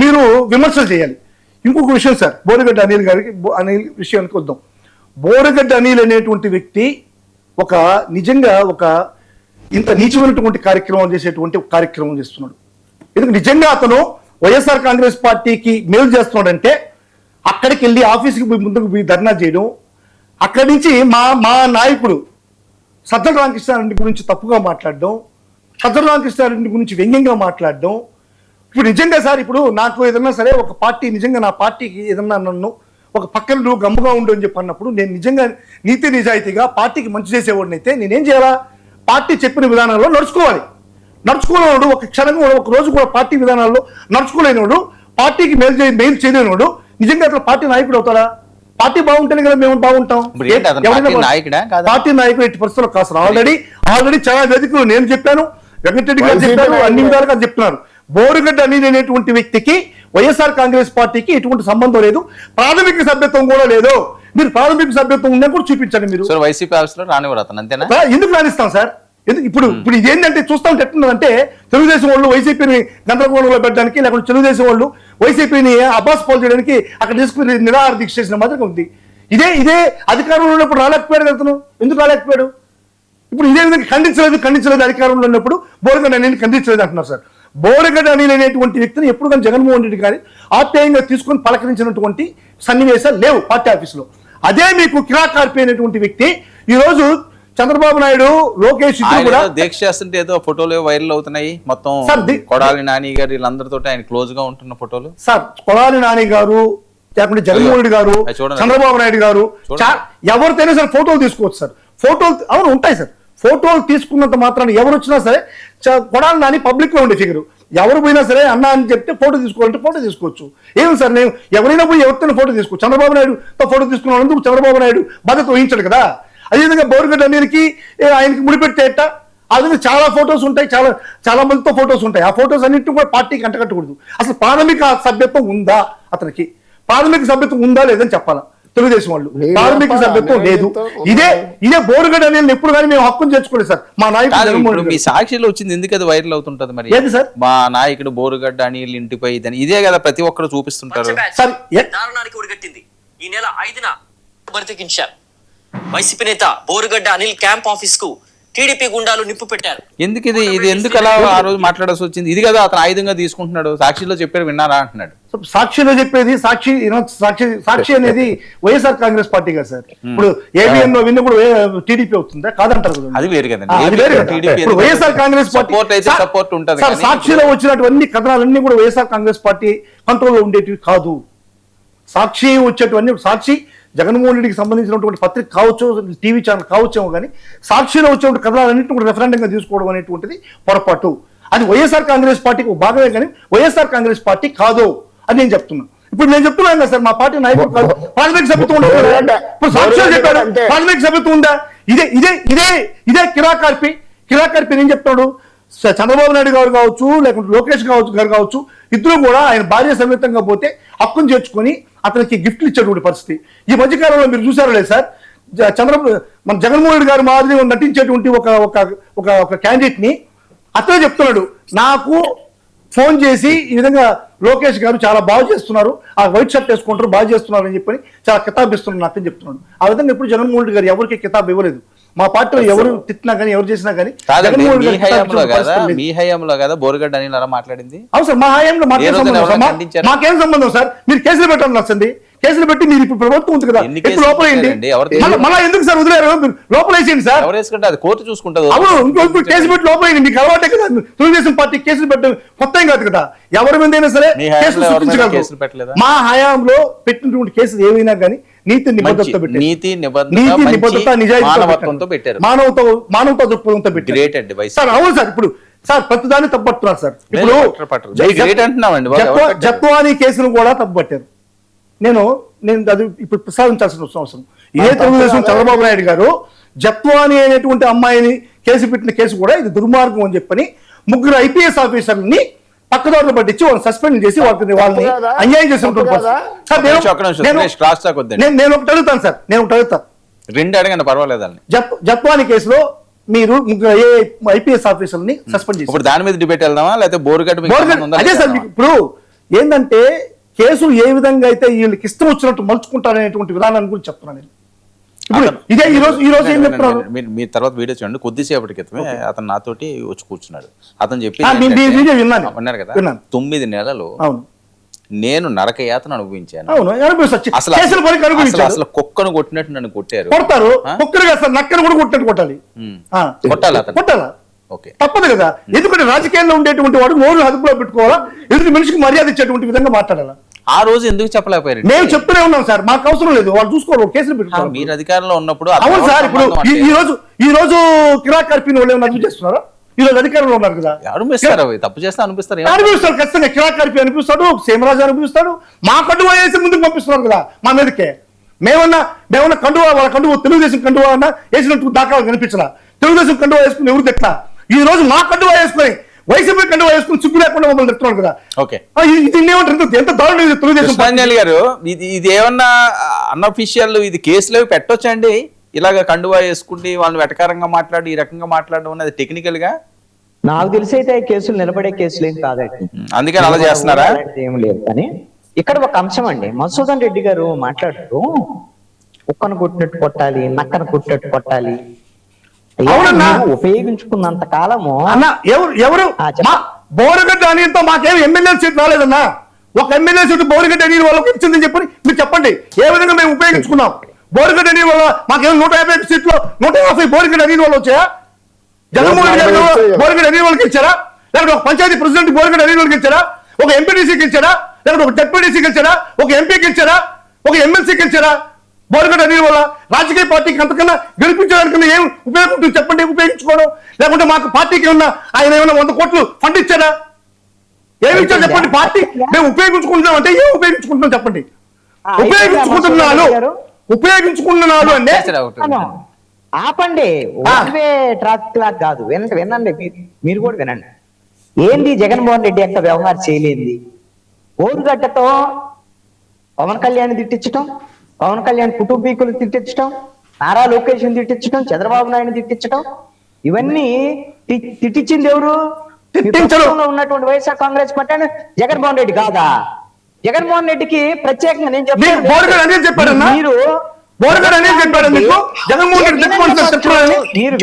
మీరు విమర్శలు చేయాలి. ఇంకొక విషయం సార్, బోరగడ్డ అనిల్ విషయానికి వద్దాం. బోరగడ్డ అనిల్ అనేటువంటి వ్యక్తి నిజంగా ఇంత నీచమైనటువంటి కార్యక్రమం చేస్తున్నాడు. ఎందుకంటే నిజంగా అతను వైఎస్ఆర్ కాంగ్రెస్ పార్టీకి మేలు చేస్తున్నాడంటే అక్కడికి వెళ్ళి ఆఫీస్కి ముందుకు పోయి ధర్నా చేయడం, అక్కడి నుంచి మా నాయకుడు సజ్జల రామకృష్ణారెడ్డి గురించి తప్పుగా మాట్లాడడం, సజ్జల రామకృష్ణారెడ్డి గురించి వ్యంగ్యంగా మాట్లాడడం. ఇప్పుడు నిజంగా సార్, ఇప్పుడు నాకు ఏదన్నా సరే ఒక పార్టీ, నిజంగా నా పార్టీకి ఏదన్నా నన్ను ఒక పక్కన నువ్వు గమ్ముగా ఉండు అని చెప్పి అన్నప్పుడు నేను నిజంగా నీతి నిజాయితీగా పార్టీకి మంచి చేసేవాడిని అయితే నేనేం చేయాలా? పార్టీ చెప్పిన విధానంలో నడుచుకోలేనోడు, ఒక క్షణం కూడా ఒక రోజు కూడా పార్టీ విధానాల్లో నడుచుకోలేనోడు, పార్టీకి మేలు చేయలేనోడు నిజంగా అట్లా పార్టీ నాయకుడు అవుతాడా? పార్టీ బాగుంటేనే కదా మేము బాగుంటాం. ఇప్పుడు ఏంటి అతను పార్టీ నాయకుడా కాదా? పార్టీ నాయకుడు ఎట్టి పరిస్థితుల్లో కాదు. ఆల్రెడీ చాలా వేదికలు నేను చెప్పాను, వెంకటరెడ్డి గారు చెప్పాను, అన్ని విధాలుగా చెప్తున్నారు. బోరుగడ్డ అనిల్ అనేటువంటి వ్యక్తికి వైఎస్ఆర్ కాంగ్రెస్ పార్టీకి ఎటువంటి సంబంధం లేదు, ప్రాథమిక సభ్యత్వం కూడా లేదు. మీరు ప్రాథమిక సభ్యత్వం ఉందని కూడా చూపించండి. మీరు వైసీపీ ఆఫీస్ లో రానివ్వరు అతను, అంతేనా? ఎందుకు రాణిస్తాం సార్? ఇప్పుడు ఇదేంటంటే చూస్తా ఉంటే ఎట్లున్నదంటే, తెలుగుదేశం వాళ్ళు వైసీపీని గందరగోళంలో పెట్టడానికి, లేకపోతే తెలుగుదేశం వాళ్ళు వైసీపీని అబ్బాస్ పాలు చేయడానికి అక్కడ తీసుకుని నిరాహార దీక్ష చేసిన మాదిరిగా ఉంది. ఇదే అధికారంలో ఉన్నప్పుడు రాలేకపోయాడు అతను. ఎందుకు రాలేకపోయాడు? ఇప్పుడు ఇదే విధంగా ఖండించలేదు అధికారంలో ఉన్నప్పుడు బోరుగడ్డ అనిల్ ఖండించలేదు అంటున్నారు సార్. బోరుగడ్డ అనిల్ అనేటువంటి వ్యక్తిని ఎప్పుడు కానీ జగన్మోహన్ రెడ్డి గారి ఆప్యాయంగా తీసుకొని పలకరించినటువంటి సన్నివేశాలు లేవు పార్టీ ఆఫీసులో. అదే మీకు కిరాకార్పి అనేటువంటి వ్యక్తి ఈ రోజు చంద్రబాబు నాయుడు, లోకేష్ కూడా దీక్ష చేస్తుంటే ఏదో ఫోటోలు వైరల్ అవుతున్నాయి మొత్తం. కొడాలి నాని గారు వీళ్ళందరితో ఆయన క్లోజ్ గా ఉంటున్న ఫోటోలు సార్. కొడాలి నాని గారు, లేకుంటే జగన్మోహన్ రెడ్డి గారు, చంద్రబాబు నాయుడు గారు, ఎవరితోనే సార్ ఫోటోలు తీసుకోవచ్చు సార్. ఫోటోలు అవును ఉంటాయి సార్. ఫోటోలు తీసుకున్నంత మాత్రాన్ని ఎవరు వచ్చినా సరే, కొడాలి నాని పబ్లిక్ లో ఉండే ఫిగర్, ఎవరు పోయినా సరే అన్న అని చెప్తే ఫోటో తీసుకోవాలంటే ఫోటో తీసుకోవచ్చు. ఏమి సార్, నేను ఎవరైనా పోయి ఎవరితోనే ఫోటో తీసుకోవచ్చు. చంద్రబాబు నాయుడుతో ఫోటో తీసుకున్నందుకు చంద్రబాబు నాయుడు బాధ్యత వహించాడు కదా. అదేవిధంగా బోరుగడ్డ అనిల్కి ఆయనకి ముడిపెట్టేట ఆ విధంగా చాలా ఫొటోస్ ఉంటాయి, చాలా మందితో ఫొటోస్ ఉంటాయి. ఆ ఫొటోస్ అన్నింటినీ కూడా పార్టీకి అంటకట్టకూడదు. అసలు ప్రాథమిక సభ్యత్వం ఉందా అతనికి? ప్రాథమిక సభ్యత్వం ఉందా లేదని చెప్పాలా తెలుగుదేశం వాళ్ళు. ప్రాథమిక సభ్యత్వం లేదు. ఇదే బోరుగడ్డ అనిల్ ఎప్పుడు కానీ మేము హక్కును చేర్చుకోలేదు సార్. మా నాయకుడు మీ సాక్షిలో వచ్చింది ఎందుకు అది వైరల్ అవుతుంటది మరి? ఏది సార్? మా నాయకుడు బోరుగడ్డ అనిల్ ఇంటిపై ఇదే కదా ప్రతి ఒక్కరు చూపిస్తుంటారు సార్. దారుణానికి ఒడిగట్టింది. ఈ నెల 5న బరితెకించారు. వైసీపీ నేత బోరుగడ్డ అనిల్ క్యాంప్ ఆఫీస్ కు టీడీపీ గుండాలు నిప్పు పెట్టారు. ఎందుకు ఇది ఎందుకు అలా ఆ రోజు మాట్లాడాల్సి వచ్చింది? ఇది కదా అతను ఆయుధంగా తీసుకుంటున్నాడు. సాక్షిలో చెప్పారు, విన్నారా అంటున్నాడు. సాక్షిలో చెప్పేది సాక్షి అనేది వైఎస్ఆర్ కాంగ్రెస్ పార్టీ కదా సార్. ఇప్పుడు ఏబిఎన్ లో విన్న కూడా టీడీపీ అవుతుందా? కాదంటారు. అది వేరు కదండి. వైఎస్ఆర్ కాంగ్రెస్ పార్టీ సపోర్ట్ ఉంటుంది. సాక్షిలో వచ్చినటువంటి కథనాలన్నీ కూడా వైఎస్ఆర్ కాంగ్రెస్ పార్టీ కంట్రోల్లో ఉండేటివి కాదు. సాక్షి వచ్చేటువంటి సాక్షి జగన్మోహన్ రెడ్డికి సంబంధించినటువంటి పత్రిక కావచ్చు, టీవీ ఛానల్ కావచ్చేమో, కానీ సాక్షిలో వచ్చేటువంటి కథనాలన్నింటినీ కూడా రెఫరెండంగా తీసుకోవడం అనేటువంటిది పొరపాటు. అది వైఎస్ఆర్ కాంగ్రెస్ పార్టీకి భాగమే, కానీ వైఎస్ఆర్ కాంగ్రెస్ పార్టీ కాదు అని నేను చెప్తున్నాను. ఇప్పుడు నేను చెప్తున్నాను కదా సార్, మా పార్టీ నాయకుడు కాదు. ప్రాథమిక సభ్యత్వం ఉందా? ఇప్పుడు సాక్షిలో చెప్పారు ప్రాథమిక సభ్యత్వం ఉందా? ఇదే కిరాకార్పి ఏం చెప్తాడు? చంద్రబాబు నాయుడు గారు కావచ్చు, లేకుంటే లోకేష్ గారు కావచ్చు, ఇద్దరు కూడా ఆయన భార్య సమేతంగా పోతే హక్కును చేర్చుకొని అతనికి గిఫ్ట్లు ఇచ్చేటువంటి పరిస్థితి ఈ మధ్యకాలంలో మీరు చూసారో లేదు సార్. మన జగన్మోహన్ రెడ్డి గారు మాదిరి నటించేటువంటి ఒక క్యాండిడేట్ ని అతనే చెప్తున్నాడు, నాకు ఫోన్ చేసి ఈ విధంగా లోకేష్ గారు చాలా బాగా చేస్తున్నారు, ఆ వైట్ షర్ట్ వేసుకుంటారు, బాగా చేస్తున్నారు అని చెప్పి చాలా కితాబ్ ఇస్తున్నారు నాకు అని చెప్తున్నాడు. ఆ విధంగా ఇప్పుడు జగన్మోహన్ రెడ్డి గారు ఎవరికి కితాబ్ ఇవ్వలేదు. మా పార్టీలో ఎవరు తిట్టినా కానీ ఎవరు చేసినా కానీ మీ హయాంలో కదా బోరుగడ్డ అనిల్ అలా మాట్లాడింది. అవును సార్, మా హయాంలో మాకేం సంబంధం సార్? మీరు కేసులు పెట్టాలని వస్తుంది. కేసులు పెట్టి మీరు ఇప్పుడు ప్రభుత్వం ఉంది కదా, లోపలేయండి. మళ్ళీ ఎందుకు సార్ వదిలేరు? లోపలేసేయండి సార్. అది కోర్టు చూసుకుంటుంది. అవును, ఇంకో కేసు పెట్టి లోపలేయండి. మీకు అలవాటే కదా తెలుగుదేశం పార్టీ కేసులు పెట్టడం కొత్త ఏం కాదు కదా. ఎవరి మీద అయినా సరే కేసులు సృష్టించగలరు. మా హయాంలో పెట్టినటువంటి కేసులు ఏవైనా కానీ నీతి నిబద్ధతతో పెట్టారు. నీతి నిబద్ధత, నిజాయితీతో పెట్టారు. మానవతా దృక్పథంతో పెట్టారు సార్. అవును సార్. ఇప్పుడు సార్ ప్రతిదాన్ని తప్పుపడుతున్నారు సార్. ఇప్పుడు జత్వానీ కేసును కూడా తప్పుపట్టారు. నేను అది ఇప్పుడు ప్రస్తావించాల్సిన అవసరం. ఇదే తెలుగుదేశం చంద్రబాబు నాయుడు గారు జత్వానీ అనేటువంటి అమ్మాయిని కేసు పెట్టిన కేసు కూడా ఇది దుర్మార్గం అని చెప్పని 3 ఐపీఎస్ ఆఫీసర్లని పక్కదారులు పట్టించి వాళ్ళని సస్పెండ్ చేసి వాళ్ళని అన్యాయం చేసినటువంటి నేను ఒకటి అడుగుతాను సార్. రెండు అడగండి పర్వాలేదు. జత్వానీ కేసులో మీరు 3 ఐపీఎస్ ఆఫీసర్ని సస్పెండ్ చేసి ఇప్పుడు దాని మీద డిబేట్ వెళ్దామా లేకపోతే బోరుగడ్డ? అదే సార్, ఇప్పుడు ఏంటంటే కేసులు ఏ విధంగా అయితే వీళ్ళకి ఇష్టం వచ్చినట్టు మలుచుకుంటారనేటువంటి విధానాన్ని గురించి చెప్తున్నాను నేను. ఇప్పుడు ఇదే ఈ రోజు ఏం చెప్తున్నారు? మీరు తర్వాత వీడియో చూడండి. కొద్దిసేపటి క్రితమే అతను నాతోటి వచ్చి కూర్చున్నాడు. అతను చెప్పి విన్నారు కదా, 9 నెలలు నేను నరకయాతను అనుభవించాను. అసలు కుక్కను కొట్టినట్టు నన్ను కొట్టారు. కొడతారు, నక్కను కూడా కొట్టినట్టు కొట్టాలి. కొట్టాలా? తప్పదు కదా. ఎందుకంటే రాజకీయాల్లో ఉండేటువంటి వాడు నోరు అదుపులో పెట్టుకోవాలా, ఎదుటి మనిషికి మర్యాద ఇచ్చేటువంటి విధంగా మాట్లాడాలా. ఆ రోజు ఎందుకు చెప్పలేకపోయారు? మేము చెప్తూనే ఉన్నాం సార్, మాకు అవసరం లేదు, వాళ్ళు చూసుకోవాలి, కేసులు పెట్టుకోవాలి. మీరు అధికారంలో ఉన్నప్పుడు అవును సార్. ఇప్పుడు ఈ రోజు కిరాకార్పిని వాళ్ళు ఏమైనా అదుపు చేస్తున్నారా? ఈరోజు అధికారంలో ఉన్నారు కదా. అనిపిస్తారు, తప్పు చేస్తే అనిపిస్తారు. అనిపిస్తాడు ఖచ్చితంగా, కిరాకార్పి అనిపిస్తాడు, సీమరాజు అనిపిస్తాడు. మా కండువా వేసి ముందుకు పంపిస్తున్నారు కదా మా మీదకే. మేమన్నా కండువా, వాళ్ళ కండువా తెలుగుదేశం కండువా అన్నా వేసినట్టు దాఖలు కనిపించరా? తెలుగుదేశం కండువా వేసుకుని ఎవరు తిట్టా? ఈ రోజు మా కండువా వేసుకొని వైసీపీ కండువా వేసుకుని సిగ్గు లేకుండా మమ్మల్ని తిట్టున్నారు కదా. ఓకే, ఇది ఏమంటారు? ఎంత దారుణం తెలుగుదేశం కృష్ణాంజలి గారు. ఇది ఏమన్నా అన్అఫీషియల్ ఇది కేసులు పెట్టొచ్చండి? ఇలాగ కండువా వేసుకుంటే వాళ్ళని వెటకారంగా మాట్లాడి ఈ రకంగా మాట్లాడడం అనేది టెక్నికల్ గా నాకు తెలిసి అయితే కేసులు నిలబడే కేసులు ఏం కాదండి. అందుకని అలా చేస్తున్నారా? ఏం లేదు. కానీ ఇక్కడ ఒక అంశం అండి, మధుసూదన్ రెడ్డి గారు మాట్లాడుతూ కుక్కను కొట్టినట్టు కొట్టాలి, నక్కను కొట్టినట్టు కొట్టాలి. ఉపయోగించుకున్నంత కాలము అన్న ఎవరు బోరగడ్డ అనితో మాకేం ఎమ్మెల్యే సీట్ రాలేదన్నా. ఒక ఎమ్మెల్యే సీట్ బోరగడ్డ అని వాళ్ళకి ఇచ్చిందని చెప్పని మీరు చెప్పండి. ఏ విధంగా మేము ఉపయోగించుకున్నాం? బోరగడ్డ అని వల్ల మాకేమో 150 సీట్లు 150 బోరగడ్డ అని వాళ్ళు వచ్చాయా? జగన్మోహన్ రెడ్డి గారు బోరగడ్డ అని వాళ్ళకి ఇచ్చారా? లేకపోతే ఒక పంచాయతీ ప్రెసిడెంట్ బోరగడ్డ అని వాళ్ళకి ఇచ్చారా? ఒక ఎంపీటీసీకి ఇచ్చారా? లేకపోతే ఒక జడ్పీటీసీకి ఇచ్చారా? ఒక ఎంపీకి ఇచ్చారా? ఒక ఎమ్మెల్సీకి ఇచ్చారా? బోరగడ్డ అని వల్ల రాజకీయ పార్టీకి అంతకన్నా గెలిపించడానికన్నా ఏం ఉపయోగం చెప్పండి? ఉపయోగించుకోవడం లేకుంటే మాకు పార్టీకి ఏమన్నా ఆయన ఏమన్నా 100 కోట్లు ఫండ్ ఇచ్చారా? ఏమి ఇచ్చారు చెప్పండి? పార్టీ మేము ఉపయోగించుకుంటున్నాం అంటే ఏం ఉపయోగించుకుంటున్నాం చెప్పండి? ఉపయోగించుకుంటున్నాను అంటే ఆపండి. ట్రాఫిక్ లాగా కాదు, వినండి, మీరు కూడా వినండి. ఏంది జగన్మోహన్ రెడ్డి యొక్క వ్యవహారం చేయలేంది? ఓరుగడ్డతో పవన్ కళ్యాణ్ తిట్టించడం, పవన్ కళ్యాణ్ కుటుంబీకులు తిట్టించడం, నారా లోకేష్ తిట్టించడం, చంద్రబాబు నాయుడు తిట్టించడం, ఇవన్నీ తిట్టించింది ఎవరు? ఉన్నటువంటి వైఎస్ఆర్ కాంగ్రెస్ పార్టీ జగన్మోహన్ రెడ్డి కాదా? జగన్మోహన్ రెడ్డికి ప్రత్యేకంగా నేను చెప్పాను, మీరు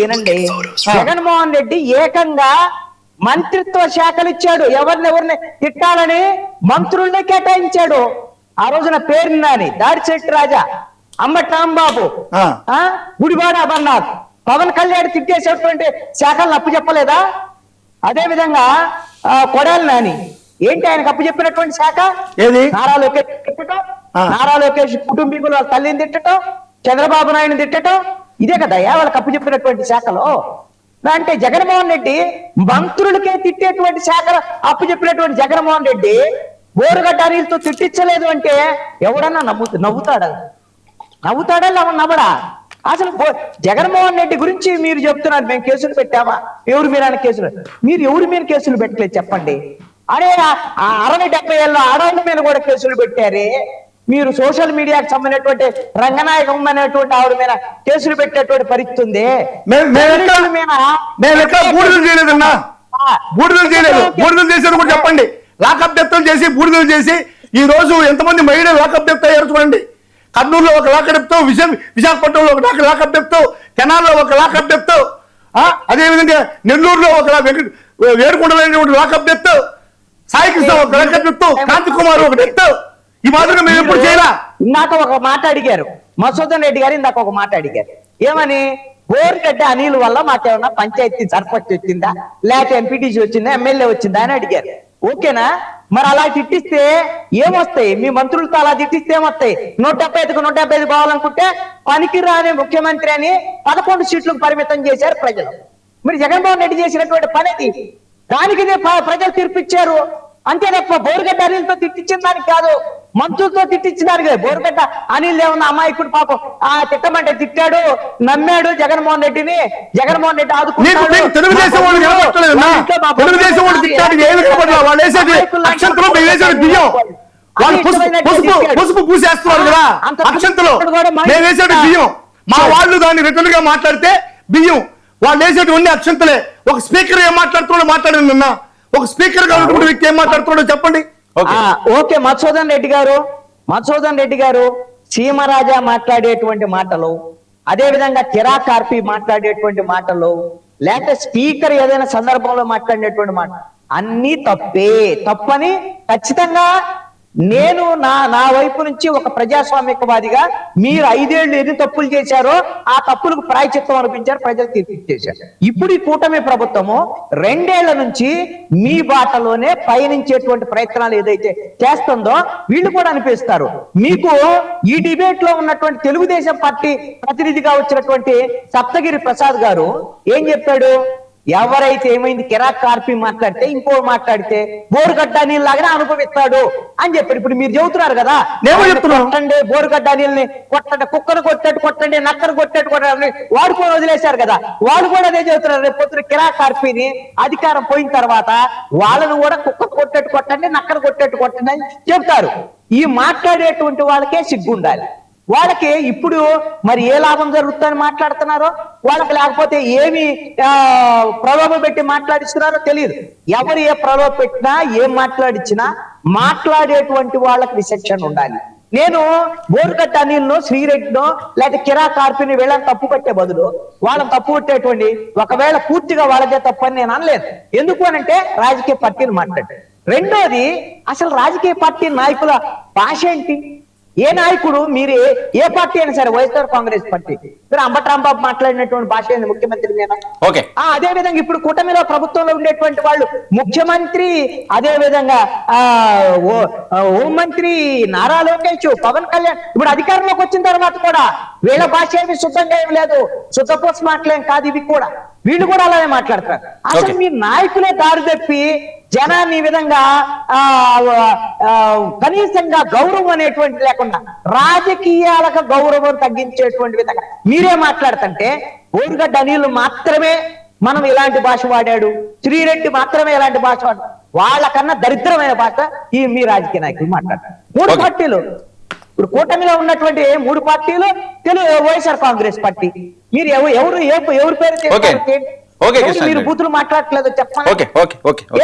వినండి. జగన్మోహన్ రెడ్డి ఏకంగా మంత్రిత్వ శాఖలు ఇచ్చాడు. ఎవరినెవరిని తిట్టాలని మంత్రుల్ని కేటాయించాడు. ఆ రోజున పేరు నాని, దాడిశెట్టి రాజా, అంబటి రాంబాబు, గుడివాడ అమర్నాథ్, పవన్ కళ్యాణ్ తిట్టేసేటువంటి శాఖలను అప్పు చెప్పలేదా? అదే విధంగా కొడాలి నాని, ఏంటి ఆయనకు అప్పు చెప్పినటువంటి శాఖ? నారా లోకేష్ తిట్టడం, నారా లోకేష్ కుటుంబీకులు వాళ్ళ తల్లిని తిట్టడం, చంద్రబాబు నాయుడు తిట్టడం, ఇదే కదా వాళ్ళకి అప్పు చెప్పినటువంటి శాఖలో. అంటే జగన్మోహన్ రెడ్డి మంత్రులకే తిట్టేటువంటి శాఖ అప్పు చెప్పినటువంటి జగన్మోహన్ రెడ్డి బోరుగడ్డ అనిలతో తిట్టించలేదు అంటే ఎవడన్నా నవ్వుతాడా? నవ్వడా? అసలు జగన్మోహన్ రెడ్డి గురించి మీరు చెప్తున్నారు మేము కేసులు పెట్టామా? ఎవరు మీద కేసులు? మీరు ఎవరి మీద కేసులు పెట్టలేదు చెప్పండి. అరే 60-70 ఏళ్ళ ఆడవాళ్ళ మీద కూడా కేసులు పెట్టారే. మీరు సోషల్ మీడియాకి సంబంధించినటువంటి రంగనాయకం అనేటువంటి ఆవిడ మీద కేసులు పెట్టేటువంటి పరిస్థితి ఉంది. బూడిదలు చేశారు కూడా చెప్పండి. లాకప్ డెప్తలు చేసి బూడిదలు చేసి ఈ రోజు ఎంతమంది మహిళలు లాకప్ డెప్త్ అయ్యారు చూడండి. కర్నూలులో ఒక లాకప్ డెప్త్, విశాఖపట్నంలో ఒక లాకప్ డెప్త్, తెనాల్లో ఒక లాకప్ డెప్త్, అదేవిధంగా నెల్లూరులో ఒక వేడుకొండలో లాకప్ డెప్త్, సాయికృష్ణ ఒక లాకప్ డెప్త్, కాంతి కుమార్ ఒక డెప్త్. ఈ మాదిరిగా మేము ఎప్పుడు చేయాలా? ఇందాక ఒక మాట అడిగారు మధుసూదన్ రెడ్డి గారు, ఇందాక ఒక మాట అడిగారు ఏమని? బోరుగడ్డ అనిల్ వల్ల మాకేమన్నా పంచాయతీ సర్పంచ్ వచ్చిందా, లేకపోతే ఎంపీటీసీ వచ్చిందా, ఎమ్మెల్యే వచ్చిందా అని అడిగారు. ఓకేనా? మరి అలా తిట్టిస్తే ఏమొస్తాయి? మీ మంత్రులతో అలా తిట్టిస్తే ఏమొస్తాయి? 175కు 175 కావాలనుకుంటే పనికి రాని ముఖ్యమంత్రి అని 11 సీట్లకు పరిమితం చేశారు ప్రజలు. మరి జగన్మోహన్ రెడ్డి చేసినటువంటి పనిది, దానికి ప్రజలు తీర్పిచ్చారు అంతే తప్ప బోరుగడ్డ అనిల్తో తిట్టించిన దానికి కాదు, మంత్రులతో తిట్టించిన దానికి. బోరుగడ్డ అనిల్ ఏమన్నా అమాయకుడు పాపం తిట్టమంటే తిట్టాడు, నమ్మాడు జగన్మోహన్ రెడ్డిని, జగన్మోహన్ రెడ్డి ఆదుకున్నాడు. మా వాళ్ళు దాన్ని రిటర్న్ గా మాట్లాడితే బియ్యం వాళ్ళు వేసేటువంటి అక్షంతలే. ఒక స్పీకర్ ఏం మాట్లాడుతున్నాడో మాట్లాడింది నిన్న, ఒక స్పీకర్ గా ఉన్నటువంటి వ్యక్తి ఏం మాట్లాడుతున్నాడో చెప్పండి. ఓకే, మధుసూదన్ రెడ్డి గారు సీమరాజా మాట్లాడేటువంటి మాటలు, అదే విధంగా కిరాకార్పి మాట్లాడేటువంటి మాటలు, లేకపోతే స్పీకర్ ఏదైనా సందర్భంలో మాట్లాడేటువంటి మాట అన్ని తప్పని ఖచ్చితంగా నేను నా వైపు నుంచి ఒక ప్రజాస్వామికవాదిగా మీరు 5 ఏళ్లు ఎన్ని తప్పులు చేశారో ఆ తప్పులకు ప్రాయశ్చిత్తం అనిపించారు, ప్రజలు తీర్పిచ్చేశారు. ఇప్పుడు ఈ కూటమి ప్రభుత్వము 2 ఏళ్ల నుంచి మీ బాటలోనే పయనించేటువంటి ప్రయత్నాలు ఏదైతే చేస్తుందో వీళ్ళు కూడా అనిపిస్తారు. మీకు ఈ డిబేట్ లో ఉన్నటువంటి తెలుగుదేశం పార్టీ ప్రతినిధిగా వచ్చినటువంటి సప్తగిరి ప్రసాద్ గారు ఏం చెప్పాడు? ఎవరైతే ఏమైంది కిరాక్ కార్పి మాట్లాడితే ఇంకో మాట్లాడితే బోరుగడ్డ అనిల్ లాగానే అనుభవిస్తాడు అని చెప్పారు. ఇప్పుడు మీరు చెబుతున్నారు కదా, నేను చెప్తున్నాను. కొట్టండి బోరుగడ్డ అనిల్ని, కొట్టండి కుక్కను కొట్టట్టు కొట్టండి, నక్కను కొట్టట్టు కొట్టండి, వాడు కూడా వదిలేశారు కదా, వాళ్ళు కూడా అదే చెబుతున్నారు. రేపు పొద్దున కిరాక్ కార్పిని అధికారం పోయిన తర్వాత వాళ్ళను కూడా కుక్కను కొట్టట్టు కొట్టండి, నక్కను కొట్టట్టు కొట్టండి అని చెబుతారు. ఈ మాట్లాడేటువంటి వాళ్ళకే సిగ్గుండాలి. వాళ్ళకి ఇప్పుడు మరి ఏ లాభం జరుగుతుందని మాట్లాడుతున్నారో వాళ్ళకి, లేకపోతే ఏమి ప్రలోభ పెట్టి మాట్లాడిస్తున్నారో తెలియదు. ఎవరు ఏ ప్రలోభ పెట్టినా ఏం మాట్లాడిచ్చినా మాట్లాడేటువంటి వాళ్ళకి విచక్షణ ఉండాలి. నేను బోరుగడ్డ అనిల్నో శ్రీరెడ్డినో లేదా కిరా కార్పిని వీళ్ళని తప్పు పట్టే బదులు వాళ్ళని తప్పు పట్టేటువంటి, ఒకవేళ పూర్తిగా వాళ్ళదే తప్పు అని నేను అనలేదు. ఎందుకు అనంటే రాజకీయ పార్టీలు మాట్లాడారు. రెండోది, అసలు రాజకీయ పార్టీ నాయకుల భాష ఏంటి? ఏ నాయకుడు, మీరు ఏ పార్టీ అయినా సరే, వైఎస్ఆర్ కాంగ్రెస్ పార్టీ, మీరు అంబటి రాంబాబు మాట్లాడినటువంటి భాష ఏంది ముఖ్యమంత్రి మీద? ఓకే. అదే విధంగా ఇప్పుడు కూటమిలో ప్రభుత్వంలో ఉండేటువంటి వాళ్ళు ముఖ్యమంత్రి, అదే విధంగా హోంమంత్రి నారా లోకేష్, పవన్ కళ్యాణ్ ఇప్పుడు అధికారంలోకి వచ్చిన తర్వాత కూడా వీళ్ళ భాష ఏమి శుద్ధంగా ఏం లేదు, శుద్ధపోసి మాటలేం కాదు ఇవి కూడా, వీళ్ళు కూడా అలాగే మాట్లాడతారు. అసలు మీ నాయకులే దారి తప్పి జనాన్ని ఈ విధంగా కనీసంగా గౌరవం అనేటువంటి లేకుండా రాజకీయాలకు గౌరవం తగ్గించేటువంటి విధంగా మీరే మాట్లాడుతుంటే, బోరుగడ్డ అనిల్ మాత్రమే మనం ఇలాంటి భాష వాడాడు, శ్రీరెడ్డి మాత్రమే ఇలాంటి భాష వాడాడు, వాళ్ళకన్నా దరిద్రమైన భాష ఈ మీ రాజకీయ నాయకులు మాట్లాడతారు. మూడు పార్టీలు ఇప్పుడు కూటమిలో ఉన్నటువంటి 3 పార్టీలు తెలుగు వైఎస్ఆర్ కాంగ్రెస్ పార్టీ, మీరు ఎవరు పేరు మీరు బూతులు మాట్లాడట్లేదు చెప్పండి.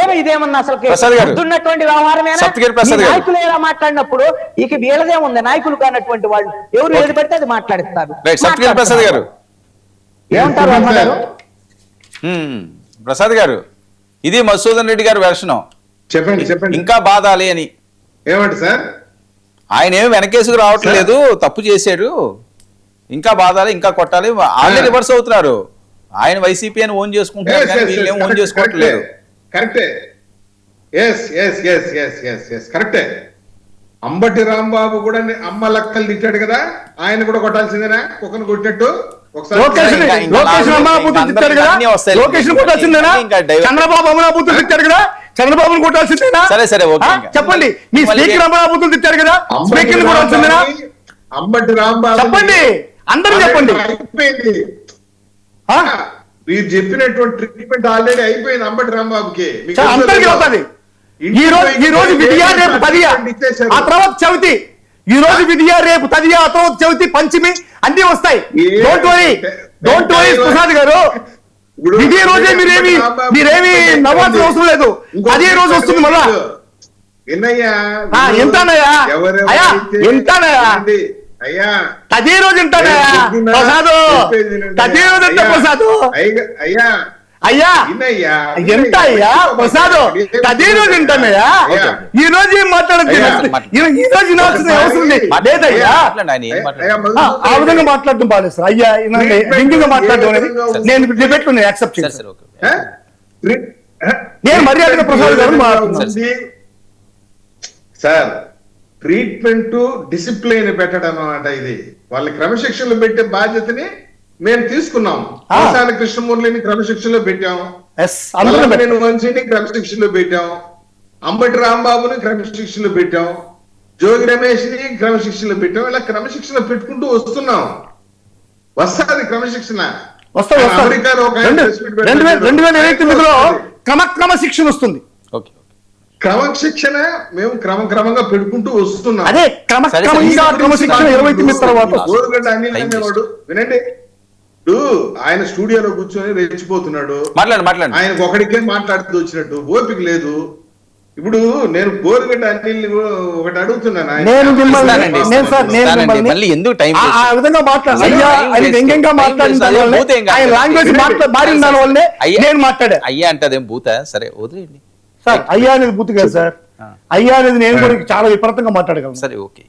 ఏమో ఇదేమన్నా అసలు ఉన్నటువంటి వ్యవహారమేనా? నాయకులు ఎలా మాట్లాడినప్పుడు ఇక వీళ్ళదే ఉంది, నాయకులు కానటువంటి వాళ్ళు ఎవరు ఏది పడితే అది మాట్లాడిస్తారు. ఏమంటారు ప్రసాద్ గారు? ఇది మధుసూదన్ రెడ్డి గారు వెర్షను. చెప్పండి ఇంకా బాధాలి అని. ఏమండి సార్? ఆయన ఏమి వెనకేసుకు రావట్లేదు, తప్పు చేశాడు, ఇంకా బాధాలి, ఇంకా కొట్టాలి, వాళ్ళే రివర్స్ అవుతున్నారు. ఆయన వైసీపీ అని ఓన్ చేసుకుంటున్నారు కానీ వీళ్ళేం ఓన్ చేసుకోవట్లేదు. కరెక్టే. కరెక్టే. అంబటి రాంబాబు కూడా అమ్మ లక్కలు తిట్టాడు కదా, ఆయన కూడా కొట్టాల్సిందేనా కుక్కను కొట్టినట్టు? చంద్రబాబు అమరాబూతులు తిట్టారు కదా, చంద్రబాబును కొట్టాల్సిందేనా? సరే చెప్పండి. మీ స్పీకర్ అమరాబూతులు తిట్టారు కదా, స్పీకర్ కొట్టాల్సిందేనా? అంబటి రాంబాబు చెప్పండి, అందరూ చెప్పండి. అయిపోయింది, మీరు చెప్పినటువంటి ట్రీట్మెంట్ ఆల్రెడీ అయిపోయింది అంబటి రాంబాబుకి. అందరికీ అవుతుంది. ఈ రోజు విధియా, రేపు తదియా, ఆ తర్వాత చవితి. ఈ రోజు విధియా, రేపు తదియా, ఆ తర్వాత చవితి, పంచమి అన్ని వస్తాయి. డోంట్ వరీ ప్రసాద్ గారు. విధి రోజే మీరేమి నవ్వాల్సిన అవసరం లేదు, అదే రోజు వస్తుంది మళ్ళా. ఎంతనయ్యా అయ్యా అదే రోజు ఉంటానయ్యా ప్రసాదు, అదే రోజు ఉంటా ప్రసాదు. అయ్యా ఎంత అయ్యా ప్రసాదు, అదే రోజు ఉంటానయ్యా. ఈ రోజు ఏం మాట్లాడదు, ఈ రోజు వినాల్సిన అవసరం లేదయ్యా. ఆ విధంగా మాట్లాడడం బాగాలేదు సార్. అయ్యా వ్యంగ్యంగా మాట్లాడడం అనేది నేను డిబేట్ లో యాక్సెప్ట్ చేస్తాను. నేను మర్యాదగా ప్రసాద్ గారు మాట్లాడుతున్నాను సార్. ట్రీట్మెంట్ డిసిప్లిన్ పెట్టడం అన్నమాట. ఇది వాళ్ళ క్రమశిక్షణలో పెట్టే బాధ్యతని మేము తీసుకున్నాం. కోసాని కృష్ణమూర్తిని క్రమశిక్షణలో పెట్టాం, వంశీని క్రమశిక్షణలో పెట్టాం, అంబటి రాంబాబుని క్రమశిక్షణలో పెట్టాం, జోగి రమేష్ ని క్రమశిక్షణలో పెట్టాం. ఇలా క్రమశిక్షణ పెట్టుకుంటూ వస్తున్నాం. వస్తుంది క్రమశిక్షణ. అమెరికాలో 2029లో క్రమశిక్షణ వస్తుంది. క్రమశిక్షణ మేము క్రమంగా పెట్టుకుంటూ వస్తున్నాం. అదే క్రమశిక్షణ 29 తర్వాత. బోరుగడ్డ అనిల్ అనేవాడు వినండి, ఆయన స్టూడియోలో కూర్చొని రెచ్చిపోతున్నాడు, ఆయనకు ఒకడికే మాట్లాడుతూ వచ్చినట్టు ఓపిక లేదు. ఇప్పుడు నేను బోరుగడ్డ అనిల్ ఒకటి అడుగుతున్నాను, అయ్యా అంటే అదేం భూత. సరే వదిలేయండి సార్. అయ్యా అనేది బూత్ కాదు సార్. అయ్యా అనేది నేను కూడా చాలా విపరీతంగా మాట్లాడగలను. సరే ఓకే.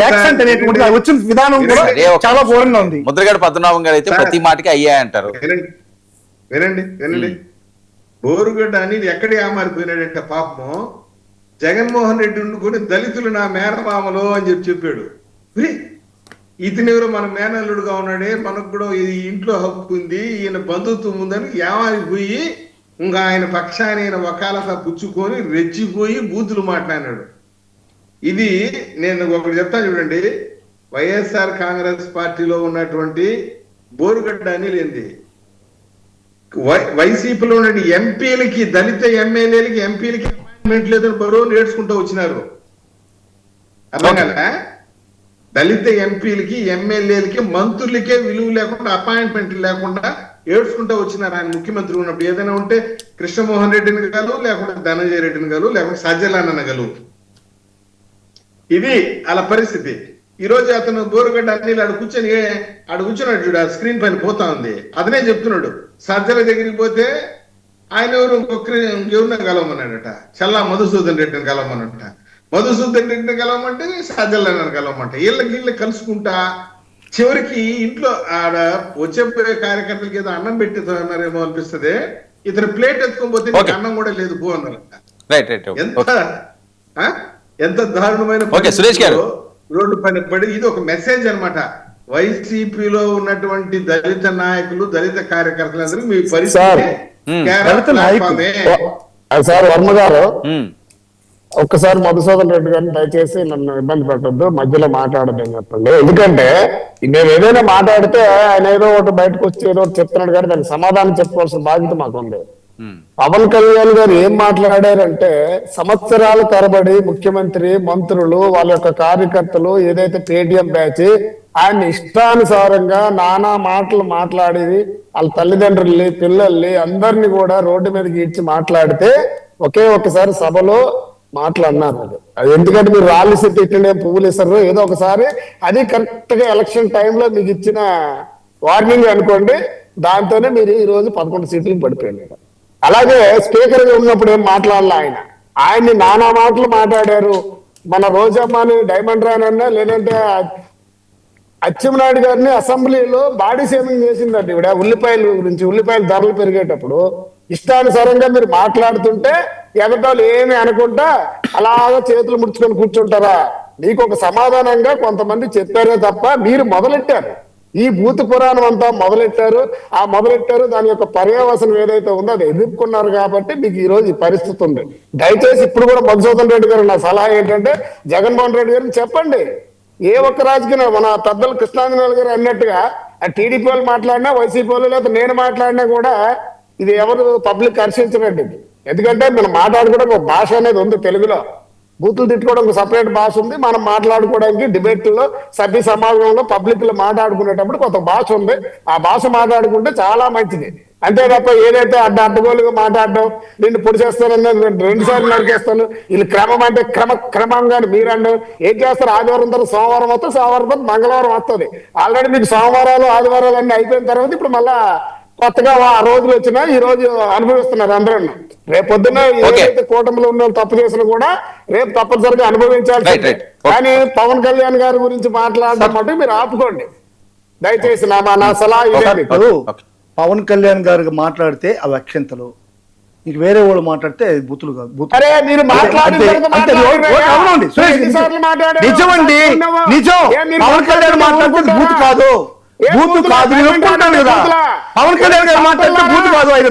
యాక్సెంట్ అనేటువంటి వచ్చిన విధానం కూడా చాలా ఘోరంగా ఉంది. ముద్రగడ పద్మనాభం గారు అయితే ప్రతి మాటకి అయ్యా అంటారు. వినండి బోరుగడ్డ అనేది ఎక్కడే మారిపోయినాడంటే పాపం జగన్మోహన్ రెడ్డి ఉండుకొని దళితులు నా మేనమామలో అని చెప్పాడు. ఇతనెవరో మన మేనల్లుడుగా ఉన్నాడే, మనకు కూడా ఈ ఇంట్లో హక్కు ఉంది, ఈయన బంధుత్వం ఉందని ఏమారిపోయి ఇంకా ఆయన పక్షాన్ని ఆయన వకాలత పుచ్చుకొని రెచ్చిపోయి బూతులు మాట్లాడినాడు. ఇది నేను ఒకటి చెప్తాను చూడండి, వైఎస్ఆర్ కాంగ్రెస్ పార్టీలో ఉన్నటువంటి బోరుగడ్డ అనిల్ ఏంది, వైసీపీలో ఉన్న ఎంపీలకి, దళిత ఎమ్మెల్యేలకి ఎంపీలకి అపాయింట్మెంట్ లేదని బరువు నేర్చుకుంటూ వచ్చినారు. అర్థం కదా, దళిత ఎంపీలకి ఎమ్మెల్యేలకి మంత్రులకే విలువ లేకుండా అపాయింట్మెంట్ లేకుండా ఏడ్చుకుంటూ వచ్చినారు. ఆయన ముఖ్యమంత్రి ఉన్నప్పుడు ఏదైనా ఉంటే కృష్ణమోహన్ రెడ్డిని గలు, లేకుంటే ధనంజయ రెడ్డిని గలు, లేకుంటే సజ్జలన్న గలు. ఇది అలా పరిస్థితి. ఈ రోజు అతను బోరుగడ్డ అనిల్ ఆడు కూర్చున్నాడు చూడు, ఆ స్క్రీన్ పైన పోతా ఉంది, అతనే చెప్తున్నాడు సజ్జల దగ్గరికి పోతే ఆయన ఎవరిన కలవమన్నాడట, చల్లా మధుసూదన్ రెడ్డిని కలవమన్నట. మధుసూదన్ రెడ్డిని కలవమంటే సజ్జలన్నని కలవమంట. వీళ్ళకి కలుసుకుంటా చివరికి ఇంట్లో ఆడ వచ్చే కార్యకర్తలకి ఏదో అన్నం పెట్టిస్తున్నారేమో అనిపిస్తుంది. ఇతను ప్లేట్ ఎత్తుకొని పోతే అన్నం కూడా లేదు పో అన్నారట. ఎంత దారుణమైన రోడ్డు పైన పడి. ఇది ఒక మెసేజ్ అన్నమాట. వైసీపీలో ఉన్నటువంటి దళిత నాయకులు, దళిత కార్యకర్తలందరూ మీ పరిస్థితి సార్ వర్మ గారు, ఒక్కసారి మధుసూదన్ రెడ్డి గారిని దయచేసి నన్ను ఇబ్బంది పెట్టద్దు, మధ్యలో మాట్లాడదని చెప్పండి. ఎందుకంటే నేను ఏదైనా మాట్లాడితే ఆయన ఏదో ఒకటి బయటకు వచ్చి ఏదో ఒకటి చెప్తున్నాడు కానీ దానికి సమాధానం చెప్పుకోవాల్సిన బాధ్యత మాకుంది. పవన్ కళ్యాణ్ గారు ఏం మాట్లాడారంటే, సంవత్సరాల తరబడి ముఖ్యమంత్రి, మంత్రులు, వాళ్ళ యొక్క కార్యకర్తలు ఏదైతే పేటీఎం బ్యాచ్ ఆయన ఇష్టానుసారంగా నానా మాటలు మాట్లాడేది, వాళ్ళ తల్లిదండ్రుల్ని, పిల్లల్ని అందరినీ కూడా రోడ్డు మీదకి ఇచ్చి మాట్లాడితే ఒకే ఒక్కసారి సభలో మాట్లాడినారు. అది ఎందుకంటే మీరు రాళ్ళసి తిట్టినే పువ్వులు ఇస్తారు ఏదో ఒకసారి, అది కరెక్ట్ గా ఎలక్షన్ టైంలో మీకు ఇచ్చిన వార్నింగ్ అనుకోండి. దాంతోనే మీరు ఈ రోజు 11 సీట్లకు పడిపోయినారు. అలాగే స్పీకర్ గా ఉన్నప్పుడు ఏం మాట్లాడాలి, ఆయన్ని నానా మాటలు మాట్లాడారు. మన రోజమ్మని డైమండ్ రానన్నా, లేదంటే అచ్చెన్నాయుడు గారిని అసెంబ్లీలో బాడీ షేమింగ్ చేసిందండి ఇవిడ. ఉల్లిపాయల గురించి, ఉల్లిపాయల ధరలు పెరిగేటప్పుడు ఇష్టానుసారంగా మీరు మాట్లాడుతుంటే ఎగటాలు ఏమి అనుకుంటా అలాగా చేతులు ముడుచుకొని కూర్చుంటారా? మీకు ఒక సమాధానంగా కొంతమంది చెప్పారే తప్ప మీరు మొదలెట్టారు. ఈ భూత పురాణం అంతా మొదలెట్టారు. దాని యొక్క పర్యావసనం ఏదైతే ఉందో అది ఎదుర్కొన్నారు కాబట్టి మీకు ఈ రోజు ఈ పరిస్థితి ఉంది. దయచేసి ఇప్పుడు కూడా మధుసూదన్ రెడ్డి గారు నా సలహా ఏంటంటే, జగన్మోహన్ రెడ్డి గారిని చెప్పండి, ఏ ఒక్క రాజకీయ మన పెద్దలు కృష్ణాంజనేయులు గారు అన్నట్టుగా టీడీపీ వాళ్ళు మాట్లాడినా, వైసీపీ వాళ్ళు, లేకపోతే నేను మాట్లాడినా కూడా ఇది ఎవరు పబ్లిక్ హర్షించరండి. ఎందుకంటే మనం మాట్లాడుకోవడానికి ఒక భాష అనేది ఉంది తెలుగులో. బూతులు తిట్టుకోవడం ఒక సపరేట్ భాష ఉంది. మనం మాట్లాడుకోవడానికి డిబేట్లో, సభ్య సమాజంలో, పబ్లిక్ లో మాట్లాడుకునేటప్పుడు కొంత భాష ఉంది. ఆ భాష మాట్లాడుకుంటే చాలా మంచిది. అంతే తప్ప ఏదైతే అడ్డగోలుగా మాట్లాడడం, నిన్ను పొడి చేస్తానన్నా 2 సార్లు నరికేస్తాను, వీళ్ళు క్రమం అంటే క్రమంగా మీరు అన్నారు. ఏం చేస్తారు? ఆదివారం తర్వాత సోమవారం వస్తుంది, సోమవారం తర్వాత మంగళవారం వస్తుంది. ఆల్రెడీ మీకు సోమవారాలు, ఆదివారాలు అన్ని అయిపోయిన తర్వాత ఇప్పుడు మళ్ళా కొత్తగా ఆ రోజులు వచ్చినా ఈ రోజు అనుభవిస్తున్నారు అందరూ. రేపు పొద్దున్న ఏదైతే కూటమిలో ఉన్న తప్పు చేసినా కూడా రేపు తప్పనిసరిగా అనుభవించాల్సి. కానీ పవన్ కళ్యాణ్ గారి గురించి మాట్లాడడం అంటే మీరు ఆపుకోండి దయచేసి. నా సలహా ఇదే. పవన్ కళ్యాణ్ గారు మాట్లాడితే అవి అక్షంతలు, నీకు వేరే వాళ్ళు మాట్లాడితే బూతులు కాదు. మీరు నిజమండి, నిజం. పవన్ కళ్యాణ్ మాట్లాడితే బూత్ కాదు, బూత్ కాదు. నేను ఒప్పుకుంటాను కదా, పవన్ కళ్యాణ్ గారు మాట్లాడితే బూత్ కాదు. ఆయన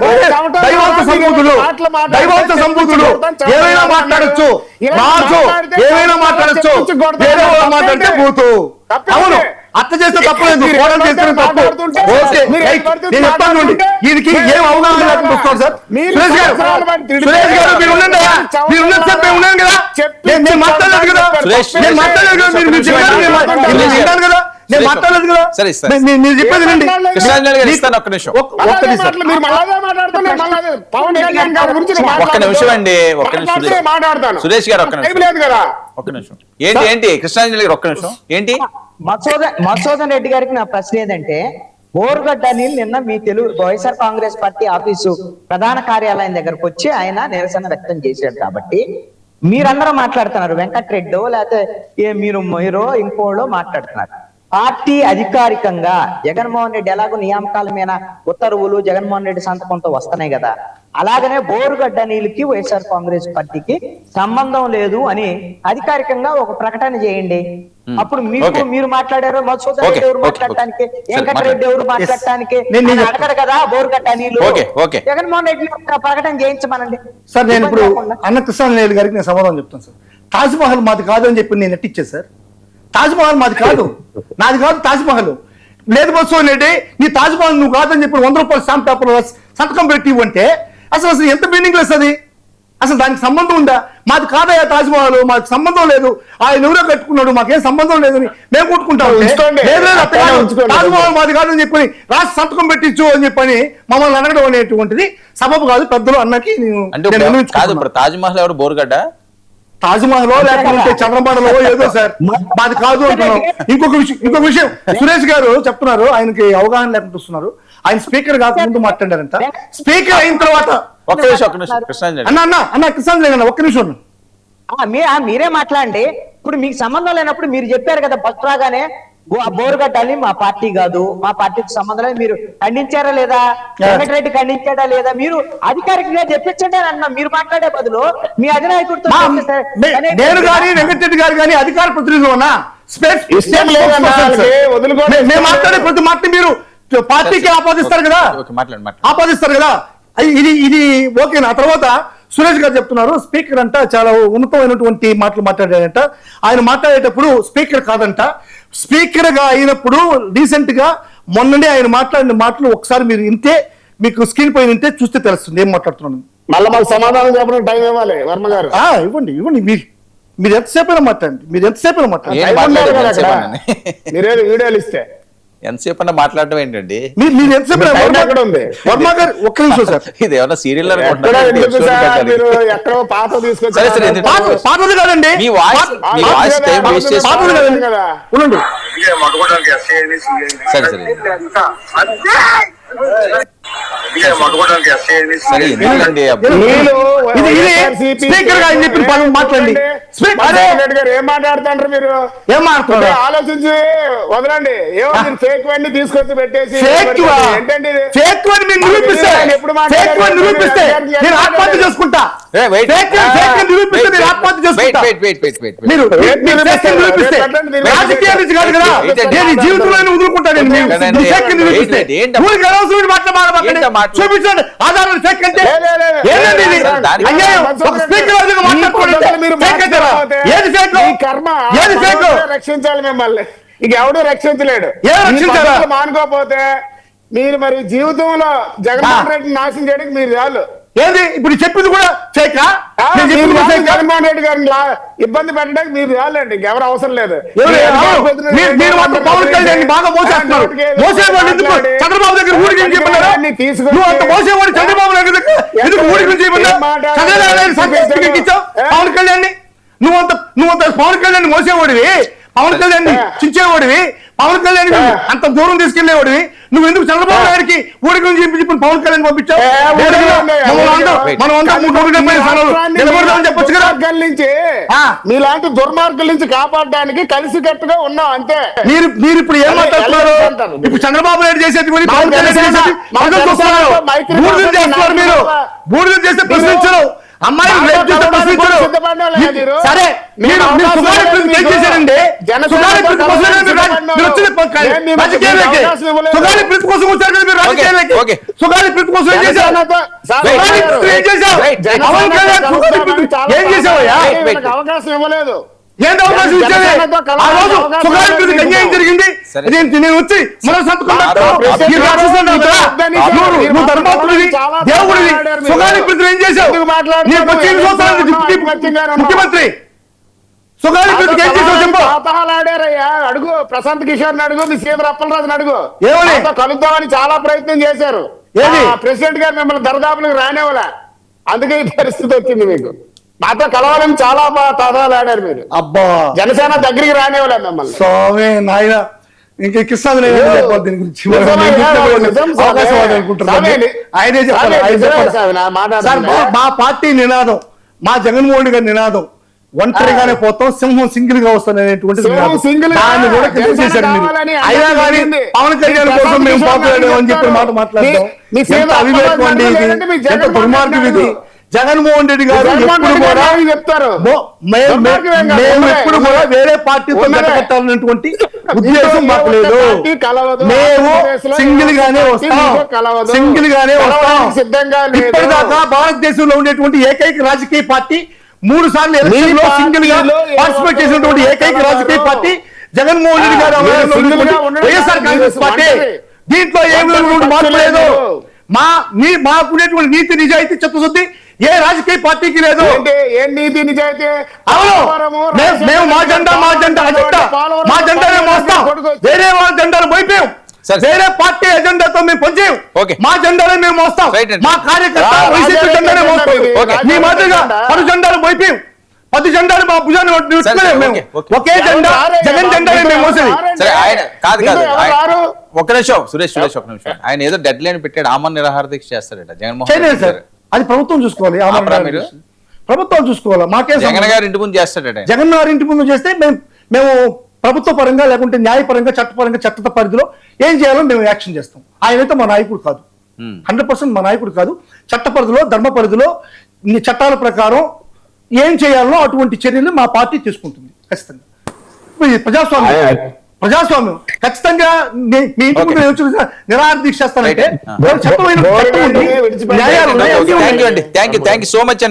దైవాంత సంబూతుడు ఏమైనా మాట్లాడచ్చు, రాజు ఏమైనా మాట్లాడచ్చు, వేరే వాళ్ళు మాట్లాడితే బూతు. అవును, అత్త చేస్తే తప్పలేదు, కోడలు చేస్తే తప్పు. ఓకే, నేను చెప్తాను. దీనికి ఏం అవగాహన లేకుండా వస్తాను సార్. సురేష్ గారు మీరు ఉండండి, మీరు ఉన్నది చెప్పే ఉన్నాను కదా, నేను మాట్లాడలేదు కదా, నేను మాట్లాడలేదు కదా, మీరు విన్నాను కదా, నేను మాట్లాడలేదు కదా. మీరు చెప్పేది ఒక్క నిమిషం అండి, ఒక్క నిమిషం సురేష్ గారు, ఒక్క నిమిషం. ఏంటి కృష్ణాంజలి గారు, ఒక్క నిమిషం. ఏంటి మధుసూదన్ రెడ్డి గారికి నా ప్రశ్న ఏదంటే, బోరుగడ్డ అనిల్ నిన్న మీ వైఎస్ఆర్ కాంగ్రెస్ పార్టీ ఆఫీసు ప్రధాన కార్యాలయం దగ్గరకు వచ్చి ఆయన నిరసన వ్యక్తం చేశాడు. కాబట్టి మీరందరూ మాట్లాడుతున్నారు, వెంకటరెడ్డో లేకపోతే మీరో ఇంకోళ్ళో మాట్లాడుతున్నారు. పార్టీ అధికారికంగా జగన్మోహన్ రెడ్డి ఎలాగో నియామకాల మీద ఉత్తర్వులు జగన్మోహన్ రెడ్డి సంతకంతో వస్తున్నాయి కదా, అలాగనే బోరుగడ్డ నీళ్ళకి వైఎస్ఆర్ కాంగ్రెస్ పార్టీకి సంబంధం లేదు అని అధికారికంగా ఒక ప్రకటన చేయండి. అప్పుడు Okay. మీరు మాట్లాడారు, మధుసూదన్ Okay, రెడ్డి ఎవరు okay, మాట్లాడటానికి, okay. వెంకటరెడ్డి ఎవరు మాట్లాడటానికి నేను అడగరు కదా బోరుగడ్డ నీళ్ళు. Okay, okay. జగన్మోహన్ రెడ్డి ఒక ప్రకటన చేయించమనండి. సార్ నేను ఇప్పుడు ఇబ్బంది లేకుండా. అన్న కృష్ణారెడ్డి గారికి నేను సమాధానం చెప్తాను సార్. తాజ్మహల్ మాది కాదు అని చెప్పి నేను ఎట్టిచ్చాను సార్. తాజ్మహల్ మాది కాదు, నాది కాదు తాజ్మహల్. లేదు మధుసూదన్ రెడ్డి నీ తాజ్మహల్ నువ్వు కాదని చెప్పి 100 రూపాయలు స్టాంప్ పేపర్ సంతకం పెట్టి ఇవ్వంటే అసలు ఎంత మీనింగ్లెస్ అది. అసలు దానికి సంబంధం ఉందా? మాది కాదయ్యా తాజ్మహల్, మాకు సంబంధం లేదు, ఆయన ఎవరో కట్టుకున్నాడు, మాకేం సంబంధం లేదని మేము కొట్టుకుంటాం. ఉంచుకోండి. తాజ్మహల్ మాది కాదని చెప్పని రాసి సంతకం పెట్టించు అని చెప్పని మమ్మల్ని అనగడం అనేటువంటిది సబబు కాదు. పెద్దలు అన్నకి అంటే కాదు, ఇప్పుడు తాజ్మహల్ ఎవరు? బోరుగడ్డ? తాజ్మహల్ లేకపోతే చంద్రబాబులో ఏదో సార్ మాది కాదు అంటున్నాం. ఇంకొక విషయం సురేష్ గారు చెప్తున్నారు, ఆయనకి అవగాహన లేకుండా వస్తున్నారు. ఆయన స్పీకర్ కాకముందు మాట్లాడారంట, స్పీకర్ అయిన తర్వాత ఒక్క నిమిషం కృష్ణారెడ్డి. అన్న కృష్ణారెడ్డి ఒక్క నిమిషం. మీరే మాట్లాడండి. ఇప్పుడు మీకు సంబంధం లేనప్పుడు మీరు చెప్పారు కదా ఫస్ట్ రాగానే బోరుగడ్డని మా పార్టీ కాదు, మా పార్టీకి సంబంధం లేదు, మీరు ఖండించారా లేదా? వెంకటరెడ్డి ఖండించాడా లేదా? మీరు అధికారికంగా చెప్పించండి అని అన్నా. మీరు మాట్లాడే బదులు మీ అధినాయకుడితో నేను కానీ వెంకటరెడ్డి గారు కానీ అధికార ప్రతినిధులు ఉన్నా ఇష్టం లేదన్నా వదులుకోండి. మేము మాట్లాడే ప్రతి మాట మీరు పార్టీకి ఆపాదిస్తారు కదా, ఆపాదిస్తారు కదా. ఇది ఓకేనా? ఆ తర్వాత సురేష్ గారు చెప్తున్నారు స్పీకర్ అంట చాలా ఉన్నతమైనటువంటి మాటలు మాట్లాడాడంట. ఆయన మాట్లాడేటప్పుడు స్పీకర్ కాదంట, స్పీకర్ గా అయినప్పుడు రీసెంట్ గా మొన్ననే ఆయన మాట్లాడిన మాటలు ఒకసారి మీరు ఇంతే మీకు స్క్రీన్ పైన ఇంతే చూస్తే తెలుస్తుంది ఏం మాట్లాడుతున్నాను. మళ్ళీ మాకు సమాధానం చెప్పడం టైం ఇవ్వాలి వర్మ గారు. ఇవ్వండి మీరు ఎంతసేపు మాట్లాడండి, మీరు ఎంతసేపు మాట్లాడండి. మీరేదో వీడియోలు ఇస్తే ఎంతసేపు అన్నా మాట్లాడడం ఏంటండి? మీరు ఎంతసేపు వర్మ గారు ఒక్క నిమిషం సార్. ఇది ఏమన్నా సీరియల్ ఎక్కడో పాత తీసుకొచ్చి పాతది కాదండి, మీ వాయిస్ టైం వేస్ట్ చేసి పాతది కాదండి కదా. ఉండండి. సరే సరే ఎందుకండి స్పీకర్ గా చెప్పిన పనులు మాట్లాడండి. ఏం మాట్లాడుతుంటారు మీరు? ఏం మాట్లాడుతున్నారు? ఆలోచించి వదలండి. ఏమో మీరు ఫేక్ వన్నీ తీసుకొచ్చి పెట్టేసి ఏంటండి ఫేక్ వన్ మీరు నిరూపిస్తే నేను ఆత్మహత్య చేసుకుంటా. నిరూపిస్తే నేను ఆత్మహత్య చేసుకుంటా. మీరు నిరూపిస్తే రాజకీయాల నుంచి కాదు కదా, నేను జీవితంలో వదులుకుంటాను. చూపించండి ఆధారాలు. ఫేక్ అంటే రక్షించాలి మిమ్మల్ని, ఇక ఎవడు రక్షించలేడు. మానుకోపోతే మీరు మరి జీవితంలో జగన్మోహన్ రెడ్డిని నాశనం చేయడానికి మీరు చాలు. ఏది ఇప్పుడు చెప్పింది కూడా ఫేకా? జగన్మోహన్ రెడ్డి గారిని ఇబ్బంది పెట్టడానికి మీరు చాలండి, ఇంకెవరు అవసరం లేదు. మీరు మాత్రం పవన్ కళ్యాణ్ బాగా మోసేస్తున్నారు. మోసేవాడు ఎందుకు చంద్రబాబు దగ్గర ఊరికి చెప్పన్నారా? నువ్వు అంత మోసేవాడు చంద్రబాబు దగ్గర ఎందుకు ఊరికి చెప్పన్నా? పవన్ కళ్యాణ్ నువ్వంత పవన్ కళ్యాణ్ మోసేవాడివి, పవన్ కళ్యాణ్ చించేవాడివి, పవన్ కళ్యాణ్ అంత దూరం తీసుకెళ్లేవాడివి. నువ్వు ఎందుకు చంద్రబాబు గారికి ఊరికి నుంచి చెప్పి పవన్ కళ్యాణ్ పంపించావు? చెప్పొచ్చు కదా. నుంచి మీలాంటి దుర్మార్గుల నుంచి కాపాడడానికి కలిసికట్టుగా ఉన్నాం అంతే. మీరు ఇప్పుడు ఏం మాట్లాడుతున్నారు? ఇప్పుడు చంద్రబాబు నాయుడు చేసేది పవన్ కళ్యాణ్ చేసేది మీరు బూడిద చేస్తే ప్రశ్నించరు, అమ్మాయి సరే మీరు చేశారండి. సుగాలి ప్రీతి కోసం వచ్చారు కదా మీరు రాజకీయాలకి. సుగాలి ప్రీతి కోసం ఏం చేశావు? ఏం చేసావయ్యా? అవకాశం ఇవ్వలేదు. ఏంటి అవకాశం ఇచ్చేది? ఆ రోజు సుగాలి ప్రీతికి అన్యాయం జరిగింది. నేను వచ్చి మరో సంతకం నువ్వు ధర్మాత్ముడివి, దేవుడివి. సుగాలి ప్రీతిని ఏం చేశావు? ముఖ్యమంత్రి సుగాలి ప్రీతికి ఏం చేసావు చెప్పు. ఆడారయ్యా, అడుగు ప్రశాంత్ కిషోర్ అడుగు, మీ సీఎం అప్పలరాజుని అడుగు. ఏమని కలుద్దామని చాలా ప్రయత్నం చేశారు. ప్రెసిడెంట్ గారు మిమ్మల్ని దరదాపులకు రానేవాళ్ళ, అందుకే ఈ పరిస్థితి వచ్చింది. మీకు మాతో కలవాలని చాలా తాతాలు ఆడారు మీరు. అబ్బా జనసేన దగ్గరికి రానేవాళ్ళ మిమ్మల్ని. స్వామి నాయన ఇంకా కిస్తాను దీని గురించి ఆయనే చెప్పారు. మా పార్టీ నినాదం, మా జగన్మోహన్ గారి నినాదం ఒంటరిగానే పోతాం, సింహం సింగిల్ గా వస్తాననేటువంటిది సింహం కాదు. single గా దాన్ని కూడా జనసేన చేశారు మీరు. కావాలని అయినా అందరికీ కానీ తెలిసింది. పవన్ కళ్యాణ్ కోసం మేము పాపులర్ అని చెప్పి మాట మాట్లాడతాం. మీ సేవ ఎంత అవివేకం అండి ఇది, లేదంటే మీ ఎంత జగన్మోహన్ దుర్మార్గం ఇది. రెడ్డి జగన్మోహన్ రెడ్డి గారు జగన్మోహన్ ఎప్పుడు రెడ్డి కూడా గారు చెప్తారు. మేము ఎప్పుడు కూడా వేరే పార్టీతో జతకట్టాలన్నటువంటి ఉద్దేశం మాకు లేదు. మేము సింగిల్ గానే వస్తాం, సింగిల్ గానే వస్తాం. సిద్ధంగా లేదు. ఇప్పటిదాకా భారతదేశంలో ఉండేటువంటి ఏకైక రాజకీయ పార్టీ 3 సార్లు ఎలక్షన్ లో సింగిల్ గా పార్టిసిపేట్ చేసినటువంటి ఏకైక రాజకీయ పార్టీ జగన్మోహన్ రెడ్డి గారు వైఎస్ఆర్ కాంగ్రెస్ పార్టీ. దీంట్లో ఏమి మార్పు లేదు. మాకునేటువంటి నీతి నిజాయితీ చిత్తశుద్ధి ఏ రాజకీయ పార్టీకి లేదు. ఏం నీతి నిజాయితీ? అవును, మేము మా జెండానే మోస్తాం. వేరే వాళ్ళ జెండాలు మోయిపోయాం, వేరే పార్టీ ఎజెండాతో మేము పనిచేయం. మా జెండానే మేము మోస్తాం. మా కార్యకర్త వైసీపీ జెండానే మోస్తాం. మీ మాదిరిగా 10 జెండాలు మోయిపోయాం, 10 జెండాలు మా భుజాన్ని మేము ఒకే జెండా జగన్ జెండానే మేము మోసేది. సరే ఆయన కాదు ఒక నిమిషం సురేష్ ఒక నిమిషం. ఆయన ఏదో డెడ్ లైన్ పెట్టాడు, ఆమరణ నిరాహార దీక్ష చేస్తాడట జగన్మోహన్ చేయలేదు రెడ్డి సార్, గారు. అది ప్రభుత్వం చూసుకోవాలి. మీరు ప్రభుత్వం చూసుకోవాలి. మాకే జగన్ గారి ఇంటి ముందు చేస్తాడట ఆయన. జగన్ గారి ఇంటి ముందు చేస్తే మేము ప్రభుత్వ పరంగా లేకుంటే న్యాయపరంగా చట్టపరంగా చట్ట పరిధిలో ఏం చేయాలో మేము యాక్షన్ చేస్తాం. ఆయనైతే మా నాయకుడు కాదు, 100% మా నాయకుడు కాదు. చట్ట పరిధిలో ధర్మ పరిధిలో చట్టాల ప్రకారం ఏం చేయాలో అటువంటి చర్యలు మా పార్టీ తీసుకుంటుంది ఖచ్చితంగా. ప్రజాస్వామ్యం ఖచ్చితంగా మీ ఇంటి ముందు నిరాహార దీక్ష చేస్తానంటే థ్యాంక్ యూ సో మచ్.